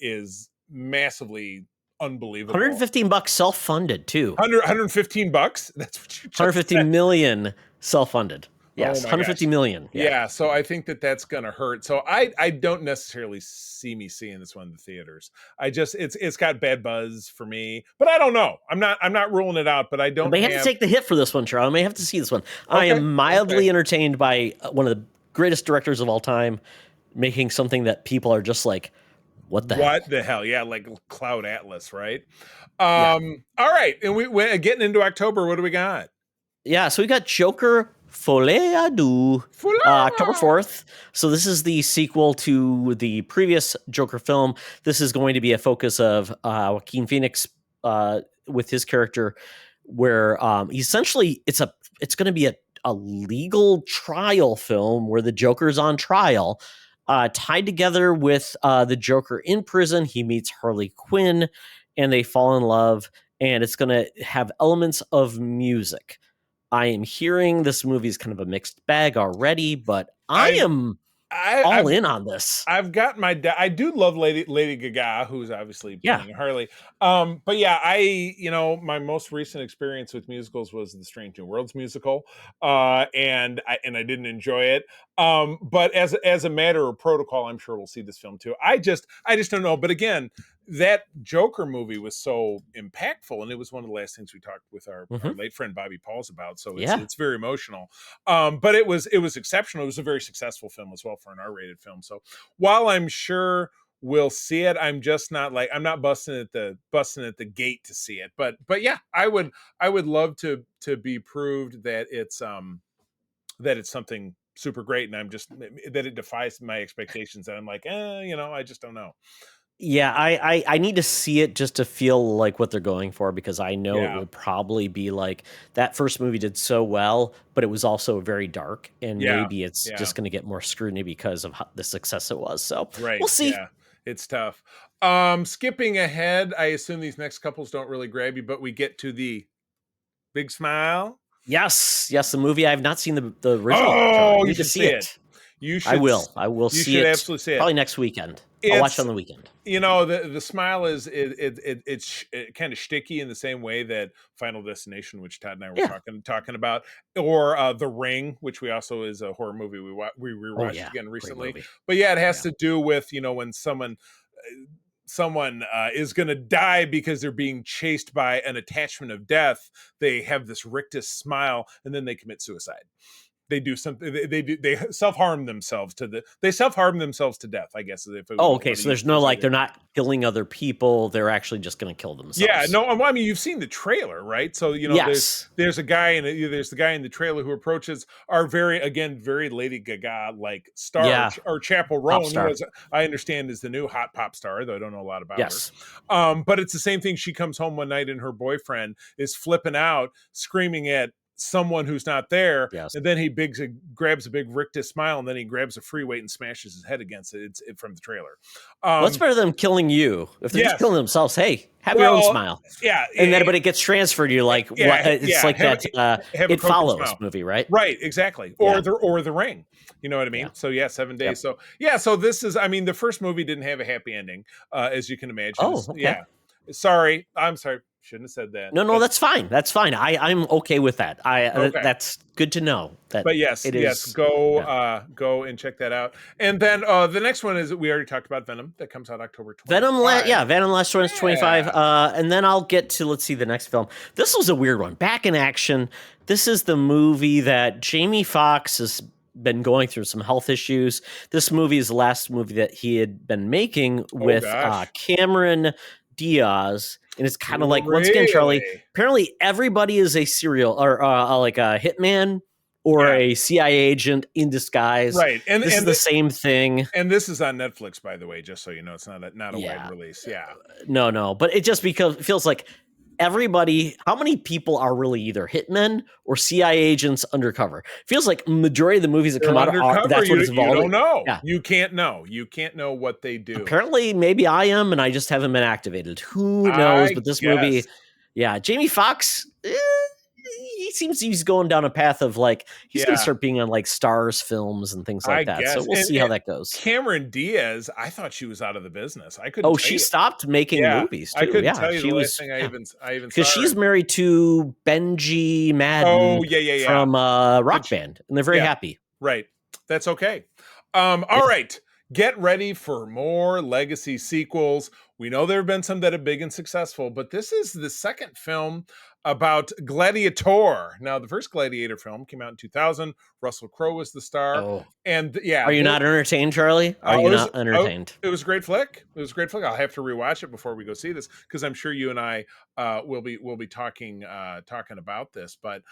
is massively unbelievable. $115 self-funded too. $115. That's what you just 150 said. million self-funded. Yes, Oh 150 million. Yeah, so I think that's gonna hurt. So I don't necessarily see me seeing this one in the theaters. It's got bad buzz for me, but I don't know. I'm not ruling it out, but I don't. I may have to take the hit for this one, Charlie. I may have to see this one. Okay. I am mildly entertained by one of the greatest directors of all time making something that people are just like, what the hell? Yeah, like Cloud Atlas, right? All right, and we're getting into October. What do we got? Yeah, so we got Joker Folie à Deux, October 4th. So this is the sequel to the previous Joker film. This is going to be a focus of Joaquin Phoenix with his character, where essentially it's going to be a legal trial film where the Joker's on trial, tied together with the Joker in prison. He meets Harley Quinn, and they fall in love, and it's going to have elements of music. I am hearing this movie is kind of a mixed bag already, but I'm all in on this. I've got I do love Lady Gaga, who's obviously playing Harley. But yeah, my most recent experience with musicals was the Strange New Worlds musical, and I didn't enjoy it. But as a matter of protocol, I'm sure we'll see this film too. I just don't know. But again, that Joker movie was so impactful, and it was one of the last things we talked with our late friend Bobby Pauls about. So it's very emotional. But it was exceptional. It was a very successful film as well for an R-rated film. So while I'm sure we'll see it, I'm just not I'm not busting at the gate to see it. But yeah, I would love to be proved that it's something super great, and I'm just that it defies my expectations, and I'm like, I just don't know. Yeah, I need to see it just to feel like what they're going for, because I know it will probably be like that first movie did so well, but it was also very dark, and maybe it's just going to get more scrutiny because of the success it was. So we'll see. Yeah, it's tough. Skipping ahead, I assume these next couples don't really grab you, but we get to the Big Smile. Yes, the movie. I have not seen the original. Oh, you should see it. You should. I will see it. Absolutely see it. Probably next weekend. I'll watch it on the weekend. The Smile is it's kind of shticky in the same way that Final Destination, which Todd and I were talking about, or The Ring, which we also is a horror movie we rewatched again recently. But it has to do with when someone is going to die because they're being chased by an attachment of death. They have this rictus smile, and then they commit suicide. They do something. They self-harm themselves to death, I guess. Okay. So there's no they're not killing other people. They're actually just going to kill themselves. Yeah. No. I mean, you've seen the trailer, right? So there's a guy there's the guy in the trailer who approaches our very Lady Gaga like star, or Chappell Roan, who I understand is the new hot pop star, though I don't know a lot about her. But it's the same thing. She comes home one night and her boyfriend is flipping out, screaming at someone who's not there. Yes. And then he grabs a big rictus smile, and then he grabs a free weight and smashes his head against it. It's from the trailer. What's better than killing you? If they're just Yes. killing themselves, hey, have your own smile. Yeah. And then, but it gets transferred. You're like, what? It's like have that have a It Coke and Follows Smile. movie, right? Right, exactly. Yeah. Or the Ring. You know what I mean? Yeah. So 7 days. Yep. So so this is, I mean, the first movie didn't have a happy ending, as you can imagine. Oh, okay. Yeah. Sorry. I'm sorry. Shouldn't have said that. No, that's fine. That's fine. I'm okay with that. Okay. That's good to know. But yes, go and check that out. And then the next one is, we already talked about Venom, that comes out October 25. Venom Last One is 25. And then I'll get to, let's see, the next film. This was a weird one. Back in Action. This is the movie that Jamie Foxx has been going through some health issues. This movie is the last movie that he had been making with Cameron Diaz. And it's kind of like, once again, Charlie, apparently everybody is a serial or like a hitman or a CIA agent in disguise. Right. And this is the same thing. And this is on Netflix, by the way, just so you know. It's not a wide release. Yeah. No. But it just it feels like everybody, how many people are really either hitmen or CIA agents undercover? Feels like majority of the movies that come out are, that's what it's involved. You don't know. Yeah. You can't know. You can't know what they do. Apparently, maybe I am, and I just haven't been activated. Who knows? But this movie, Jamie Foxx, he's going down a path of like, he's going to start being on like Stars films and things like that. So we'll see how that goes. Cameron Diaz, I thought she was out of the business. I couldn't. She stopped making movies too. I couldn't tell you the last thing I even saw. Because she's married to Benji Madden from Rock Band, and they're very happy. Right. That's okay. All right. Get ready for more legacy sequels. We know there have been some that have been big and successful, but this is the second film about Gladiator. Now, the first Gladiator film came out in 2000. Russell Crowe was the star. Oh. And are you not entertained, Charlie? Are you not entertained? It was a great flick. I'll have to rewatch it before we go see this, because I'm sure you and I will be talking about this. But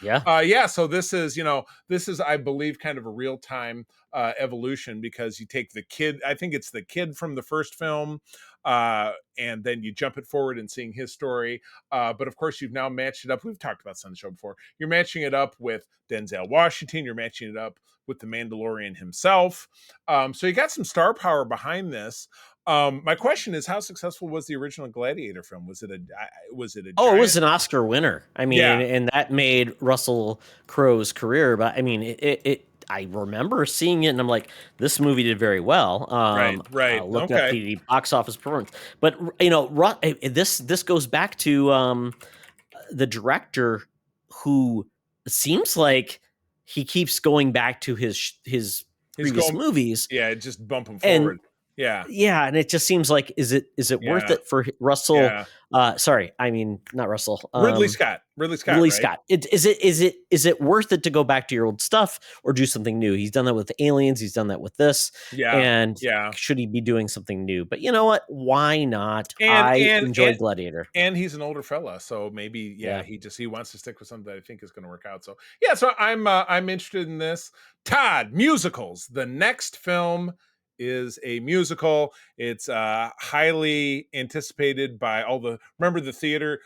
so this is, I believe, kind of a real time evolution, because you take the kid. I think it's the kid from the first film. And then you jump it forward and seeing his story. But of course, you've now matched it up. We've talked about this on the show before. You're matching it up with Denzel Washington. You're matching it up with the Mandalorian himself. So you got some star power behind this. My question is, how successful was the original Gladiator film? Was it a it was an Oscar winner. I mean, and that made Russell Crowe's career. But I mean, I remember seeing it, and I'm like, this movie did very well. Right. Looked at the box office performance, but this goes back to the director, who seems like he keeps going back to his previous movies. Yeah, just bump him forward. And it just seems like, is it worth it for Russell? Sorry, I mean, not Russell. Ridley Scott. Scott. Is it worth it to go back to your old stuff or do something new? He's done that with Aliens. He's done that with this. Should he be doing something new? But you know what? Why not? I enjoyed Gladiator. And he's an older fella, so maybe he wants to stick with something that I think is going to work out. So so I'm interested in this. Todd, musicals. The next film is a musical. It's highly anticipated by all the remember the theater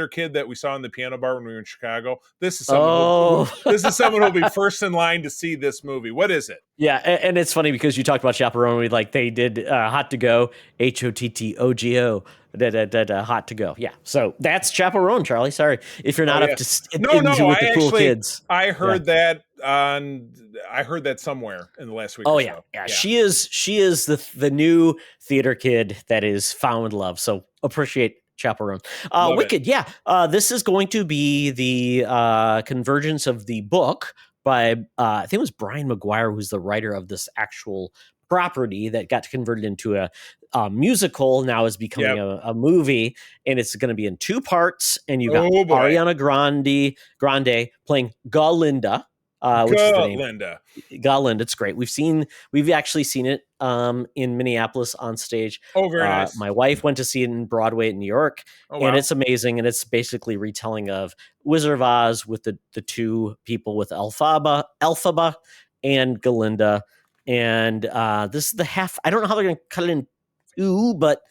kid that we saw in the piano bar when we were in Chicago. This is someone who'll be first in line to see this movie. What is it? Yeah, and it's funny because you talked about Chaperone. Like they did Hot to Go, HOTTOGO. Hot to Go. Yeah, so that's Chaperone, Charlie. Sorry if you're not up to into with the cool kids. I heard that I heard that somewhere in the last week. Yeah. She is the new theater kid that is found love. So appreciate Chaperone. Wicked. This is going to be the convergence of the book by I think it was Brian McGuire, who's the writer of this actual property that got converted into a musical. Now is becoming a movie, and it's going to be in 2 parts. And you got Ariana Grande playing Galinda. Which is the name. Galinda. It's great. We've actually seen it in Minneapolis on stage. Oh, very nice. My wife went to see it in Broadway in New York, and it's amazing. And it's basically retelling of Wizard of Oz with the 2 people with Elphaba and Galinda. And this is the half. I don't know how they're going to cut it in 2, but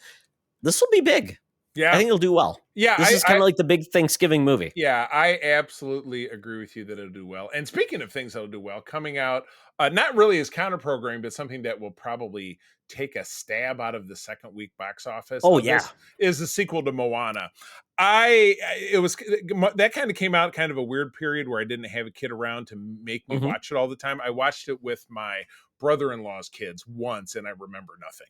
this will be big. Yeah. I think it'll do well. Yeah, This is kind of like the big Thanksgiving movie. Yeah, I absolutely agree with you that it'll do well. And speaking of things that'll do well, coming out, not really as counter programming, but something that will probably take a stab out of the second week box office. Oh, of this is the sequel to Moana. That kind of came out kind of a weird period where I didn't have a kid around to make me watch it all the time. I watched it with my brother-in-law's kids once, and I remember nothing.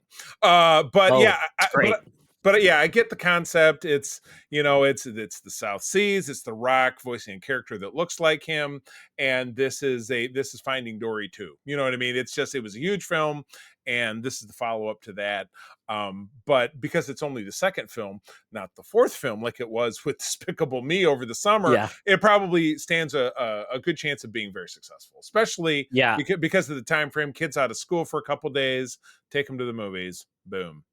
It's great. But yeah, I get the concept. It's it's the South Seas. It's The Rock voicing a character that looks like him, and this is Finding Dory too. You know what I mean? It was a huge film, and this is the follow up to that. But because it's only the second film, not the fourth film, like it was with Despicable Me over the summer, it probably stands a good chance of being very successful. Especially because of the time frame. Kids out of school for a couple days, take them to the movies. Boom.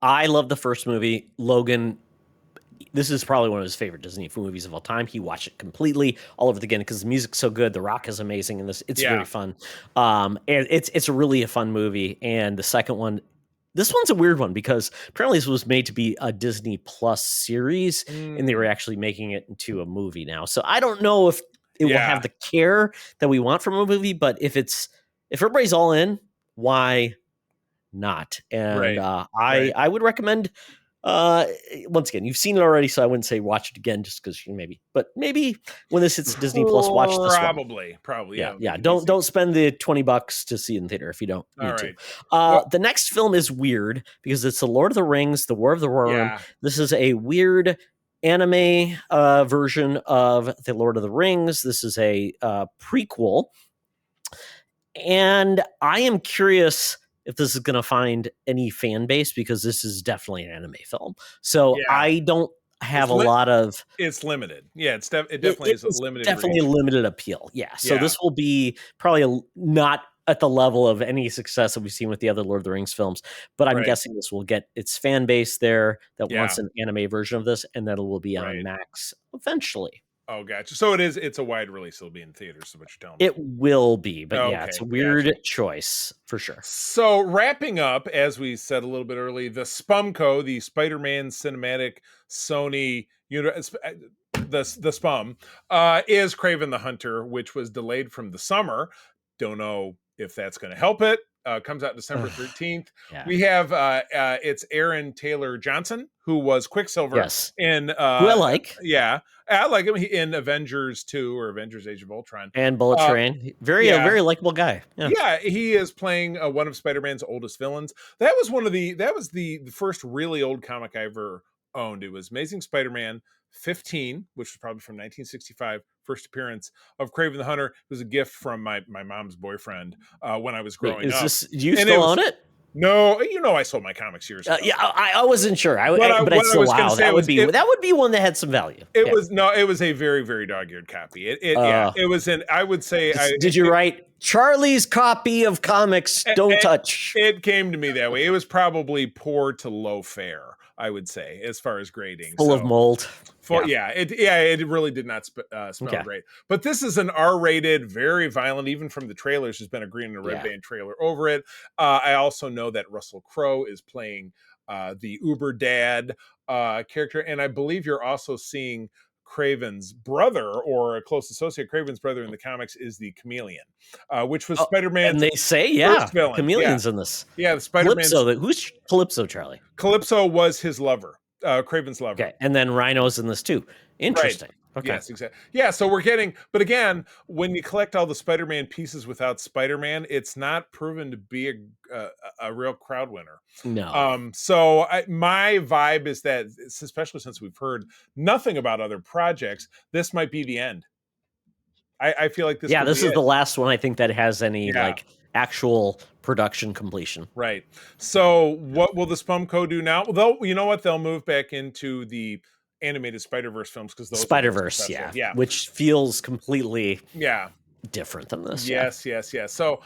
I love the first movie. Logan, this is probably one of his favorite Disney movies of all time. He watched it completely all over again because the music's so good. The Rock is amazing in this. It's very fun. And it's really a fun movie. And the second one, this one's a weird one because apparently this was made to be a Disney Plus series, and they were actually making it into a movie now. So I don't know if it will have the care that we want from a movie, but if everybody's all in, why not? And I would recommend, once again, you've seen it already, so I wouldn't say watch it again just because but maybe when this hits Disney Plus, watch this one. Probably. Yeah. Don't spend the $20 to see it in theater if you don't need to. The next film is weird because it's The Lord of the Rings, The War of the Rohirrim. This is a weird anime version of The Lord of the Rings. This is a prequel, and I am curious if this is going to find any fan base because this is definitely an anime film. So I don't have a lot of. It's limited. Yeah, it definitely is a limited. Definitely a limited appeal. Yeah. So this will be probably not at the level of any success that we've seen with the other Lord of the Rings films, but I'm guessing this will get its fan base there that wants an anime version of this, and that it will be on Max eventually. Oh, gotcha. So it's a wide release. It'll be in theaters, is what you're telling me. It will be, but it's a weird choice for sure. So wrapping up, as we said a little bit early, the Spumco, the Spider-Man Cinematic Sony the Spum, is Kraven the Hunter, which was delayed from the summer. Don't know if that's going to help it. Comes out December 13th. We have it's Aaron Taylor Johnson, who was Quicksilver in who I like. I like him in Avengers 2 or Avengers Age of Ultron. And Bullet Train. A very likable guy. Yeah, he is playing one of Spider-Man's oldest villains. That was the first really old comic I ever owned. It was Amazing Spider-Man 15, which was probably from 1965, first appearance of Kraven the Hunter. It was a gift from my mom's boyfriend when I was growing up. Do you still own it? No, I sold my comics years ago. I wasn't sure. But it's still wow. That would be one that had some value. It was a very, very dog-eared copy. It was I would say. Did you write Charlie's copy of comics? Don't touch. It came to me that way. It was probably poor to low fare, I would say, as far as grading. Full of mold. It really did not smell great. But this is an R-rated, very violent, even from the trailers, there's been a green and a red band trailer over it. I also know that Russell Crowe is playing the Uber dad character, and I believe you're also seeing Kraven's brother, or a close associate. Kraven's brother in the comics is the Chameleon, which was Spider-Man's. And they say, first villain. Chameleon's in this. Yeah, the Spider-Man. Who's Calypso, Charlie? Calypso was his lover. Kraven's lover. Okay, and then Rhino's in this too. Interesting. Right. Okay. Yes, exactly. Yeah, so we're getting, but again, when you collect all the Spider-Man pieces without Spider-Man, it's not proven to be a real crowd winner. No. So my vibe is that, especially since we've heard nothing about other projects, this might be the end. I feel like this. Yeah, this is the last one I think that has any actual production completion. Right. So what will the Spumco do now? Well, you know what? They'll move back into the animated Spider-Verse films because those Spider-Verse, which feels completely different than this. Yes. So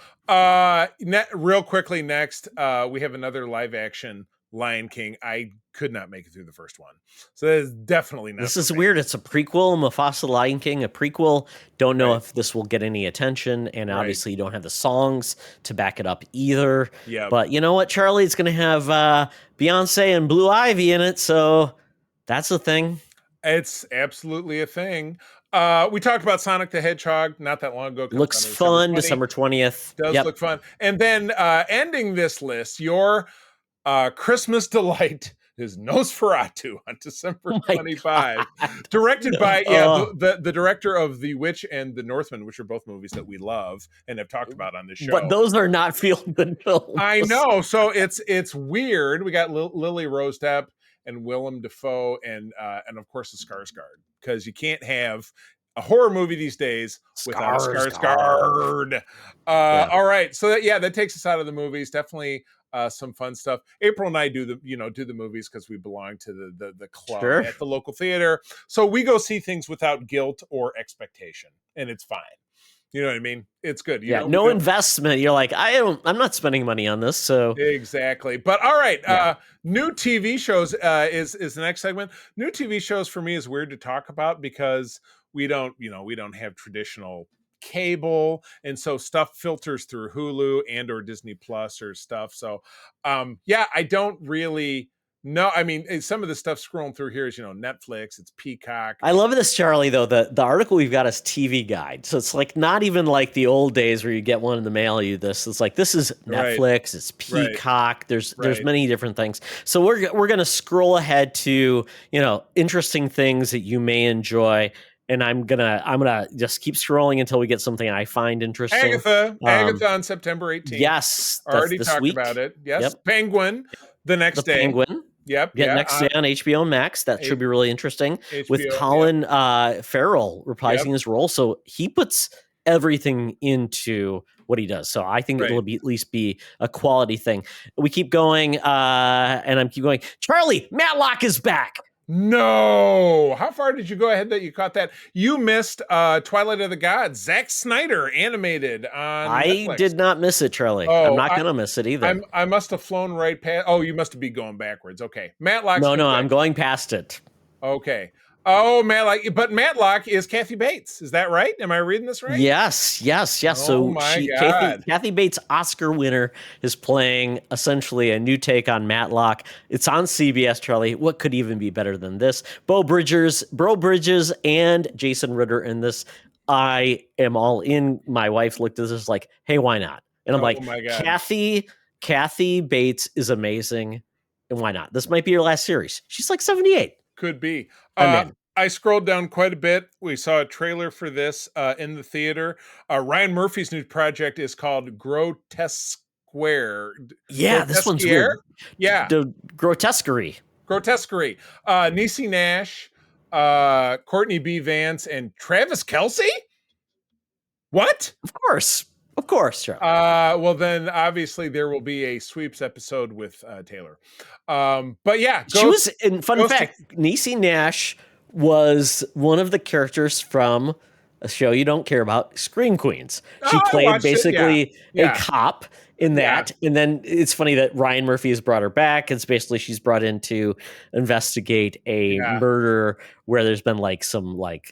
real quickly, next we have another live action Lion King. I could not make it through the first one, so that is definitely not. This is weird. It's a prequel, Mufasa Lion King, a prequel. Don't know if this will get any attention, and obviously you don't have the songs to back it up either. Yeah, but you know what, Charlie? It's going to have Beyonce and Blue Ivy in it, so that's a thing. It's absolutely a thing. We talked about Sonic the Hedgehog not that long ago. Looks fun, December 20th. Does look fun. And then ending this list, your Christmas delight is Nosferatu on December 25. Directed by the director of The Witch and The Northman, which are both movies that we love and have talked about on this show. But those are not feel-good films. I know. So it's weird. We got Lily Rose Depp and Willem Dafoe and of course the Skarsgård, because you can't have a horror movie these days without a Skarsgård. All right, so that takes us out of the movies. Definitely some fun stuff. April and I do the movies because we belong to the club at the local theater, so we go see things without guilt or expectation, and it's fine. You know what I mean? It's good. No investment. You're like, I'm not spending money on this. So exactly. But all right. New TV shows is the next segment. New TV shows for me is weird to talk about because we don't have traditional cable, and so stuff filters through Hulu and or Disney Plus or stuff. So I don't really. No, I mean, some of the stuff scrolling through here is, Netflix, it's Peacock. I love this, Charlie, though. The article we've got is TV Guide. So it's like not even like the old days where you get one in the mail, It's like, this is Netflix, it's Peacock. There's many different things. So we're going to scroll ahead to, interesting things that you may enjoy. And I'm gonna just keep scrolling until we get something I find interesting. Agatha on September 18th. Yes. Already talked about it. Yes. Yep. Penguin the next day. Penguin. Yep. Next day on HBO Max. That should be really interesting with Colin Farrell reprising his role. So he puts everything into what he does. So I think it will at least be a quality thing. We keep going, and I'm keep going. Charlie, Matlock is back. No. How far did you go ahead that you caught that? You missed Twilight of the Gods. Zack Snyder animated on Netflix. I did not miss it, Charlie. I'm not going to miss it either. I must have flown right past. Oh, you must be going backwards. Okay. Matlock. No, I'm going past it. Okay. Oh, Matlock is Kathy Bates. Is that right? Am I reading this right? Yes. Oh so Kathy Bates, Oscar winner, is playing essentially a new take on Matlock. It's on CBS, Charlie. What could even be better than this? Beau Bridges, and Jason Ritter in this. I am all in. My wife looked at this like, hey, why not? And I'm like, Kathy Bates is amazing. And why not? This might be your last series. She's like 78. Could be. I scrolled down quite a bit. We saw a trailer for this in the theater. Ryan Murphy's new project is called Grotesque. Yeah, this one's weird. Yeah. The Grotesquerie. Niecy Nash, Courtney B. Vance, and Travis Kelce? What? Of course, Charlie. Well, then obviously there will be a sweeps episode with Taylor. But yeah, she was. In fun fact, Niecy Nash was one of the characters from a show you don't care about, Scream Queens. She played basically a cop in that, and then it's funny that Ryan Murphy has brought her back. It's basically she's brought in to investigate a murder where there's been like some like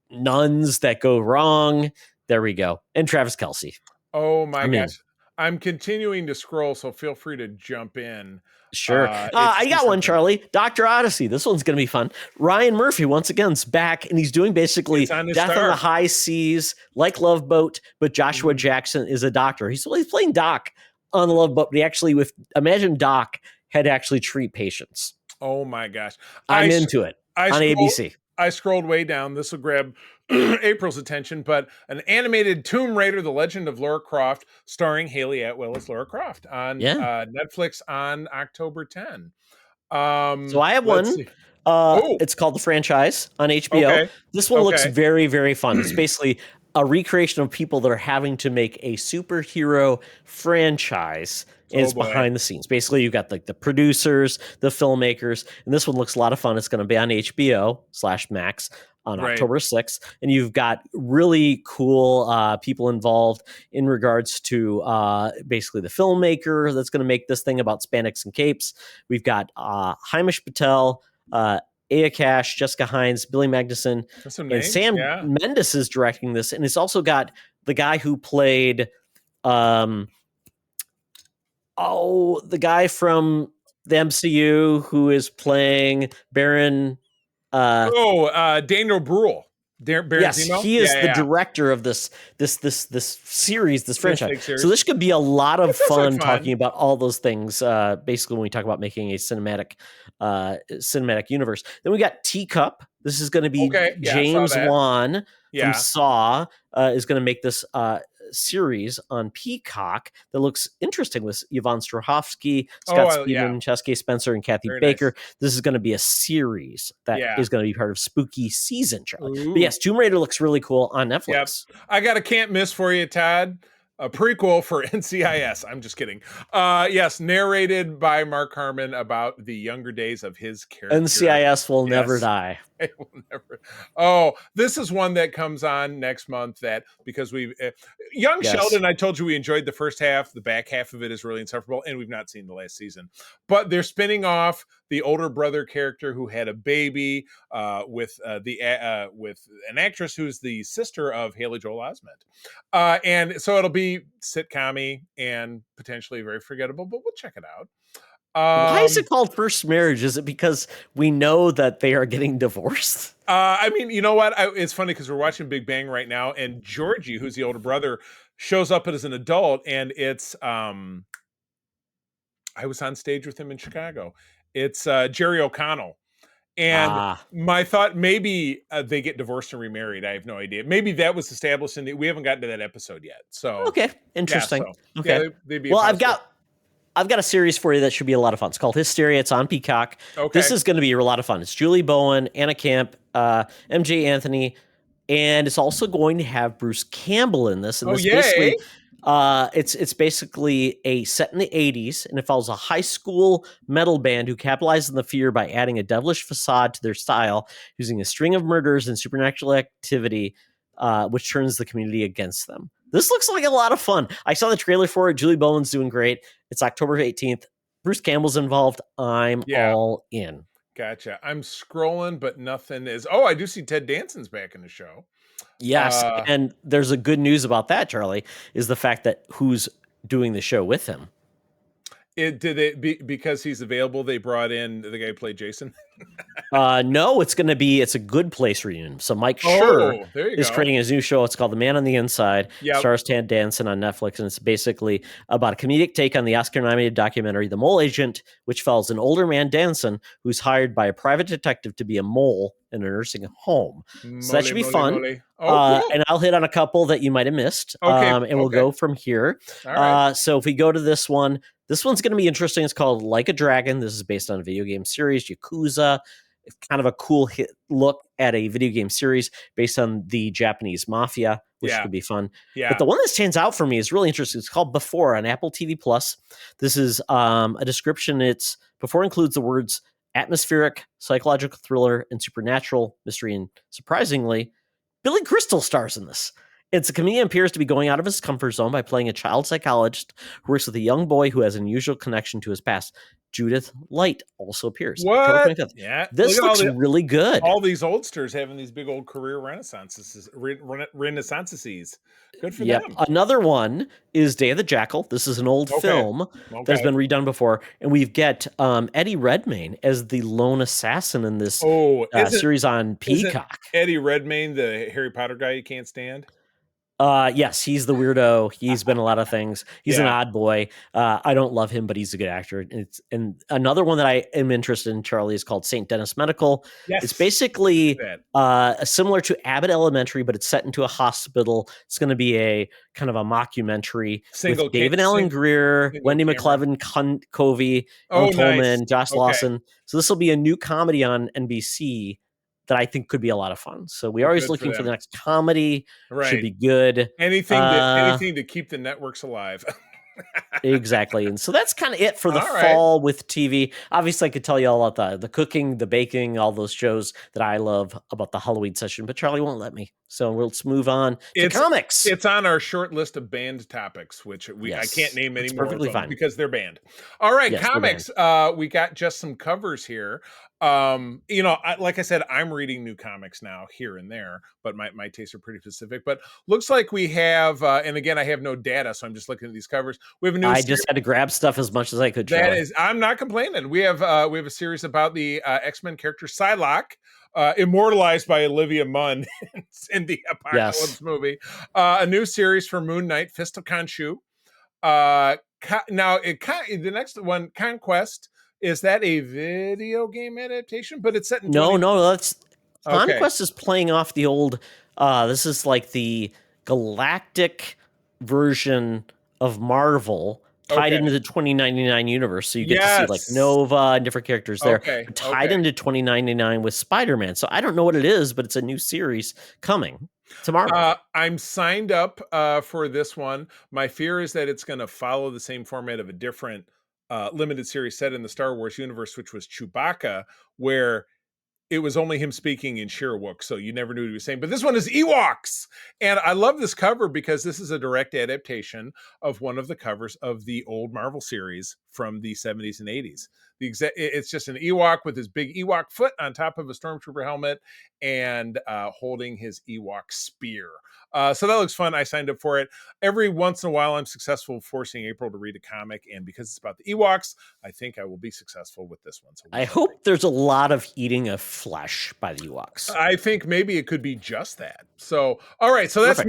nuns that go wrong. There we go. And Travis Kelce. Oh my gosh. I'm continuing to scroll, so feel free to jump in. Sure. I got one, Charlie. Dr. Odyssey. This one's going to be fun. Ryan Murphy, once again, is back, and he's doing basically Death on the High Seas, like Love Boat, but Joshua Jackson is a doctor. He's playing Doc on the Love Boat, but he actually, imagine Doc had to actually treat patients. Oh my gosh. I'm into it on ABC. I scrolled way down. This will grab April's attention, but an animated Tomb Raider, The Legend of Lara Croft, starring Haley Atwell as Lara Croft on Netflix on October 10. So I have one. It's called The Franchise on HBO. Okay. This one looks very, very fun. It's basically a recreation of people that are having to make a superhero franchise. Is behind the scenes. Basically, you've got like the producers, the filmmakers, and this one looks a lot of fun. It's going to be on HBO/Max on Right. October 6th. And you've got really cool people involved in regards to basically the filmmaker that's going to make this thing about spandex and capes. We've got Hamish Patel, Aya Cash, Jessica Hines, Billy Magnuson, That's some and names. Sam Yeah. Mendes is directing this. And it's also got the guy who played the guy from the MCU who is playing Baron. Daniel Bruhl. Baron Yes, Zemo? he is the Yeah. director of this series, this franchise. big series. So this could be a lot of It sounds like fun fun. talking about all those things. Basically, when we talk about making a cinematic universe, then we got Teacup. This is going to be Okay, yeah, I saw James that. Wan from Yeah. Saw is going to make this series on Peacock that looks interesting with Yvonne Strahovski, Scott Speedman, Cheske Spencer, and Kathy Very Baker. nice. This is going to be a series that Yeah. is going to be part of Spooky Season, Charlie. Ooh. But yes, Tomb Raider looks really cool on Netflix. I got a can't miss for you, Todd. A prequel for NCIS. I'm just kidding. Yes, narrated by Mark Harmon about the younger days of his character. NCIS will never die. It will never. Oh, this is one that comes on next month. That because we've Young Sheldon. I told you we enjoyed the first half. The back half of it is really insufferable, and we've not seen the last season. But they're spinning off the older brother character who had a baby with an actress who's the sister of Haley Joel Osment, and so it'll be sitcom-y and potentially very forgettable. But we'll check it out. Why is it called First Marriage? Is it because we know that they are getting divorced? I mean, you know what? It's funny because we're watching Big Bang right now, and Georgie, who's the older brother, shows up as an adult, and it's I was on stage with him in Chicago. It's Jerry O'Connell. And my thought, maybe they get divorced and remarried. I have no idea. Maybe that was established we haven't gotten to that episode yet. So okay, interesting. Yeah, so, okay, they'd be well, I've got a series for you that should be a lot of fun. It's called Hysteria. It's on Peacock. Okay. This is going to be a lot of fun. It's Julie Bowen, Anna Camp, MJ Anthony, and it's also going to have Bruce Campbell in this. And basically, it's basically a set in the 80s, and it follows a high school metal band who capitalizes on the fear by adding a devilish facade to their style, using a string of murders and supernatural activity, which turns the community against them. This looks like a lot of fun. I saw the trailer for it. Julie Bowen's doing great. It's October 18th. Bruce Campbell's involved. I'm all in. Gotcha. I'm scrolling, but nothing is. Oh, I do see Ted Danson's back in the show. Yes, and there's a good news about that, Charlie, is the fact that who's doing the show with him. Because he's available, they brought in the guy who played Jason? No, it's a Good Place reunion. So Mike Schur is creating his new show. It's called The Man on the Inside. Stars Ted Danson on Netflix, and it's basically about a comedic take on the Oscar-nominated documentary The Mole Agent, which follows an older man, Danson, who's hired by a private detective to be a mole in a nursing home. So that should be fun. Oh, cool. And I'll hit on a couple that you might have missed. And we'll go from here. All right. So if we go to this one's going to be interesting. It's called Like a Dragon. This is based on a video game series, Yakuza. It's kind of a cool look at a video game series based on the Japanese mafia, which could be fun. Yeah. But the one that stands out for me is really interesting. It's called Before on Apple TV Plus. This is a description. It's Before includes the words atmospheric, psychological thriller, and supernatural mystery. And surprisingly, Billy Crystal stars in this. It's a comedian appears to be going out of his comfort zone by playing a child psychologist who works with a young boy who has an unusual connection to his past. Judith Light also appears. What? Yeah. This looks really good. All these oldsters having these big old career renaissances. Good for them. Another one is Day of the Jackal. This is an old film that's been redone before. And we've got Eddie Redmayne as the lone assassin in this series on Peacock. Eddie Redmayne, the Harry Potter guy you can't stand? Yes, he's the weirdo. He's been a lot of things. He's an odd boy. I don't love him, but he's a good actor. And another one that I am interested in, Charlie, is called St. Dennis Medical. Yes. It's basically similar to Abbott Elementary, but it's set into a hospital. It's going to be a kind of a mockumentary with David Allen Greer, Wendy McLevin, Covey, Ellen Coleman, Josh Lawson. So this will be a new comedy on NBC that I think could be a lot of fun. So we're always looking for the next comedy. Should be good. Anything to keep the networks alive. Exactly. And so that's kind of it for the All right. fall with TV. Obviously, I could tell you all about the cooking, the baking, all those shows that I love about the Halloween session, but Charlie won't let me. So let's move on to comics. It's on our short list of banned topics, which I can't name any That's more perfectly of them fine. because they're banned. All right, Yes, they're comics. We got just some covers here. Like I said, I'm reading new comics now here and there, but my tastes are pretty specific. But looks like we have, and again, I have no data, so I'm just looking at these covers. We have a new. I just had to grab stuff as much as I could. That Charlie. is, I'm not complaining. We have a series about the X-Men character Psylocke, immortalized by Olivia Munn in the Apocalypse movie. A new series for Moon Knight, Fist of Khonshu. The next one, Conquest. Is that a video game adaptation? But it's set in that's Conquest is playing off the old. This is like the galactic version of Marvel tied into the 2099 universe. So you get to see like Nova and different characters there, tied into 2099 with Spider-Man. So I don't know what it is, but it's a new series coming tomorrow. I'm signed up for this one. My fear is that it's going to follow the same format of a different limited series set in the Star Wars universe, which was Chewbacca, where it was only him speaking in Sherwook, so you never knew what he was saying. But this one is Ewoks, and I love this cover because this is a direct adaptation of one of the covers of the old Marvel series from the 70s and 80s. It's just an Ewok with his big Ewok foot on top of a Stormtrooper helmet and holding his Ewok spear. So that looks fun. I signed up for it. Every once in a while, I'm successful forcing April to read a comic, and because it's about the Ewoks, I think I will be successful with this one. So I hope there's a lot of eating of flesh by the Ewoks. I think maybe it could be just that. So, all right. So that's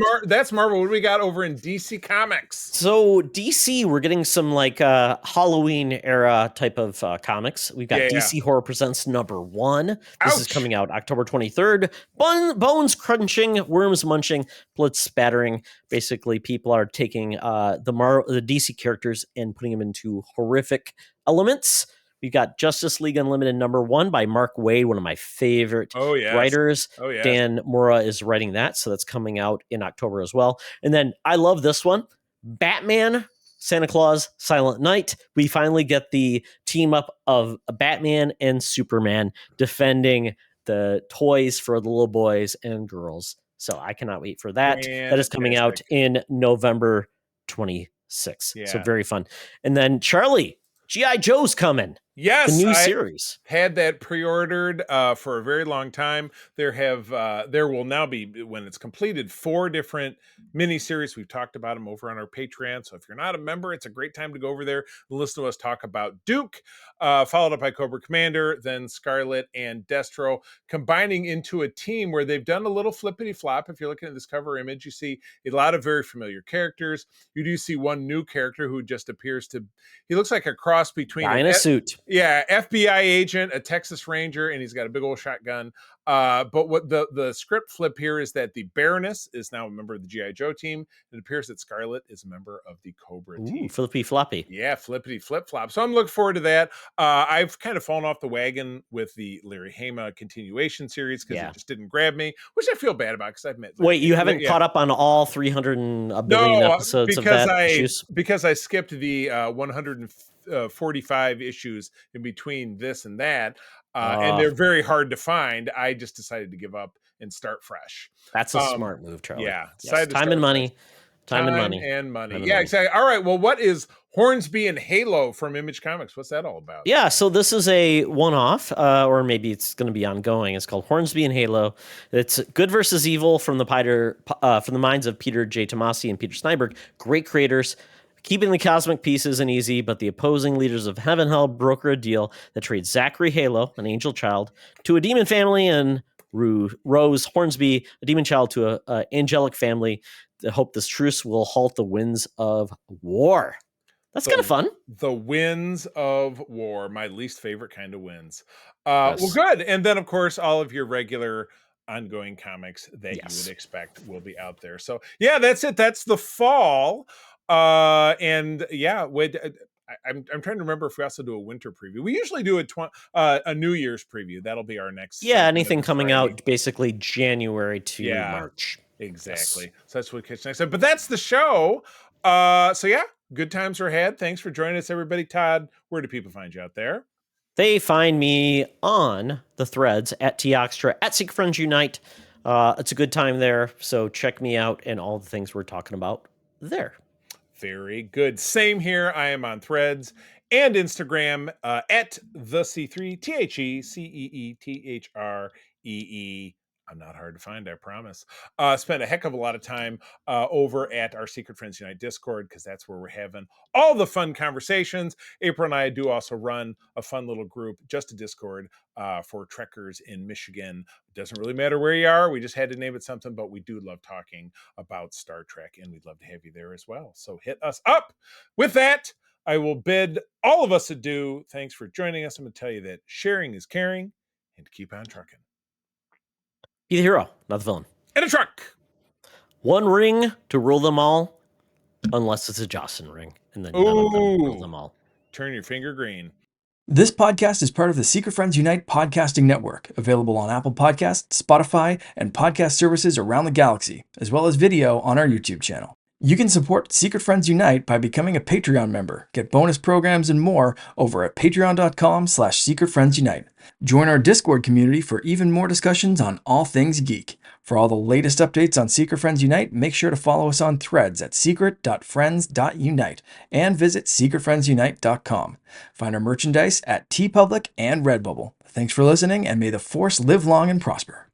Marvel. What do we got over in DC Comics? So DC, we're getting some like Halloween era type of comics. We've got DC Horror Presents #1. This is coming out October 23rd. Bones crunching, worms munching, blood spattering. Basically, people are taking the DC characters and putting them into horrific elements. We've got Justice League Unlimited #1 by Mark Waid, one of my favorite writers. Dan Mora is writing that, so that's coming out in October as well. And then I love this one, Batman, Santa Claus, Silent Night. We finally get the team up of Batman and Superman defending the toys for the little boys and girls. So I cannot wait for that. That is coming out in November 26th. So very fun. And then Charlie, G.I. Joe's coming. Yes, the new series. Had that pre-ordered for a very long time. There will now be, when it's completed, 4 different miniseries. We've talked about them over on our Patreon. So if you're not a member, it's a great time to go over there and listen to us talk about Duke, followed up by Cobra Commander, then Scarlet and Destro, combining into a team where they've done a little flippity flop. If you're looking at this cover image, you see a lot of very familiar characters. You do see one new character who just appears to, he looks like a cross between in a suit. Yeah, FBI agent, a Texas Ranger, and he's got a big old shotgun. But what the script flip here is that the Baroness is now a member of the G.I. Joe team. It appears that Scarlet is a member of the Cobra team. Flippy floppy. Yeah, flippity flip flop. So I'm looking forward to that. I've kind of fallen off the wagon with the Larry Hama continuation series because it just didn't grab me, which I feel bad about because I've met. Wait, you haven't caught up on all 300 and a billion episodes of that issues? Because I skipped the 145 issues in between this and that. And they're very hard to find. I just decided to give up and start fresh. That's a smart move, Charlie. Yeah. Yes. Time and money. Yeah, exactly. All right. Well, what is Hornsby and Halo from Image Comics? What's that all about? Yeah, so this is a one-off, or maybe it's going to be ongoing. It's called Hornsby and Halo. It's good versus evil from the minds of Peter J. Tomasi and Peter Steinberg. Great creators. Keeping the cosmic peace isn't easy, but the opposing leaders of Heaven Hell broker a deal that trades Zachary Halo, an angel child, to a demon family, and Rose Hornsby, a demon child, to an angelic family. To hope this truce will halt the winds of war. That's kind of fun. The winds of war, my least favorite kind of winds. Well, good. And then, of course, all of your regular ongoing comics that you would expect will be out there. So, yeah, that's it. That's the fall. I'm trying to remember if we also do a winter preview. We usually do a New Year's preview. That'll be our next. Yeah, anything coming out basically January to March. Exactly. Yes. So that's what Kitchen said. But that's the show. So yeah, Good times were had. Thanks for joining us, everybody. Todd, where do people find you out there? They find me on the threads at Teoxtra, at Secret Friends Unite. It's a good time there, so check me out and all the things we're talking about there. Very good. Same here. I am on Threads and Instagram at the C3 TheCeeThree. I'm not hard to find, I promise. Spent a heck of a lot of time over at our Secret Friends Unite Discord, because that's where we're having all the fun conversations. April and I do also run a fun little group, just a Discord, for trekkers in Michigan. It doesn't really matter where you are. We just had to name it something, but we do love talking about Star Trek, and we'd love to have you there as well. So hit us up. With that, I will bid all of us adieu. Thanks for joining us. I'm going to tell you that sharing is caring, and keep on trucking. Be the hero, not the villain. In a truck. One ring to rule them all, unless it's a Jocelyn ring, and then none of them rule them all. Turn your finger green. This podcast is part of the Secret Friends Unite podcasting network, available on Apple Podcasts, Spotify, and podcast services around the galaxy, as well as video on our YouTube channel. You can support Secret Friends Unite by becoming a Patreon member, get bonus programs and more over at patreon.com/secretfriendsunite. Join our Discord community for even more discussions on all things geek. For all the latest updates on Secret Friends Unite, make sure to follow us on Threads at secret.friends.unite and visit secretfriendsunite.com. Find our merchandise at TeePublic and Redbubble. Thanks for listening, and may the Force live long and prosper.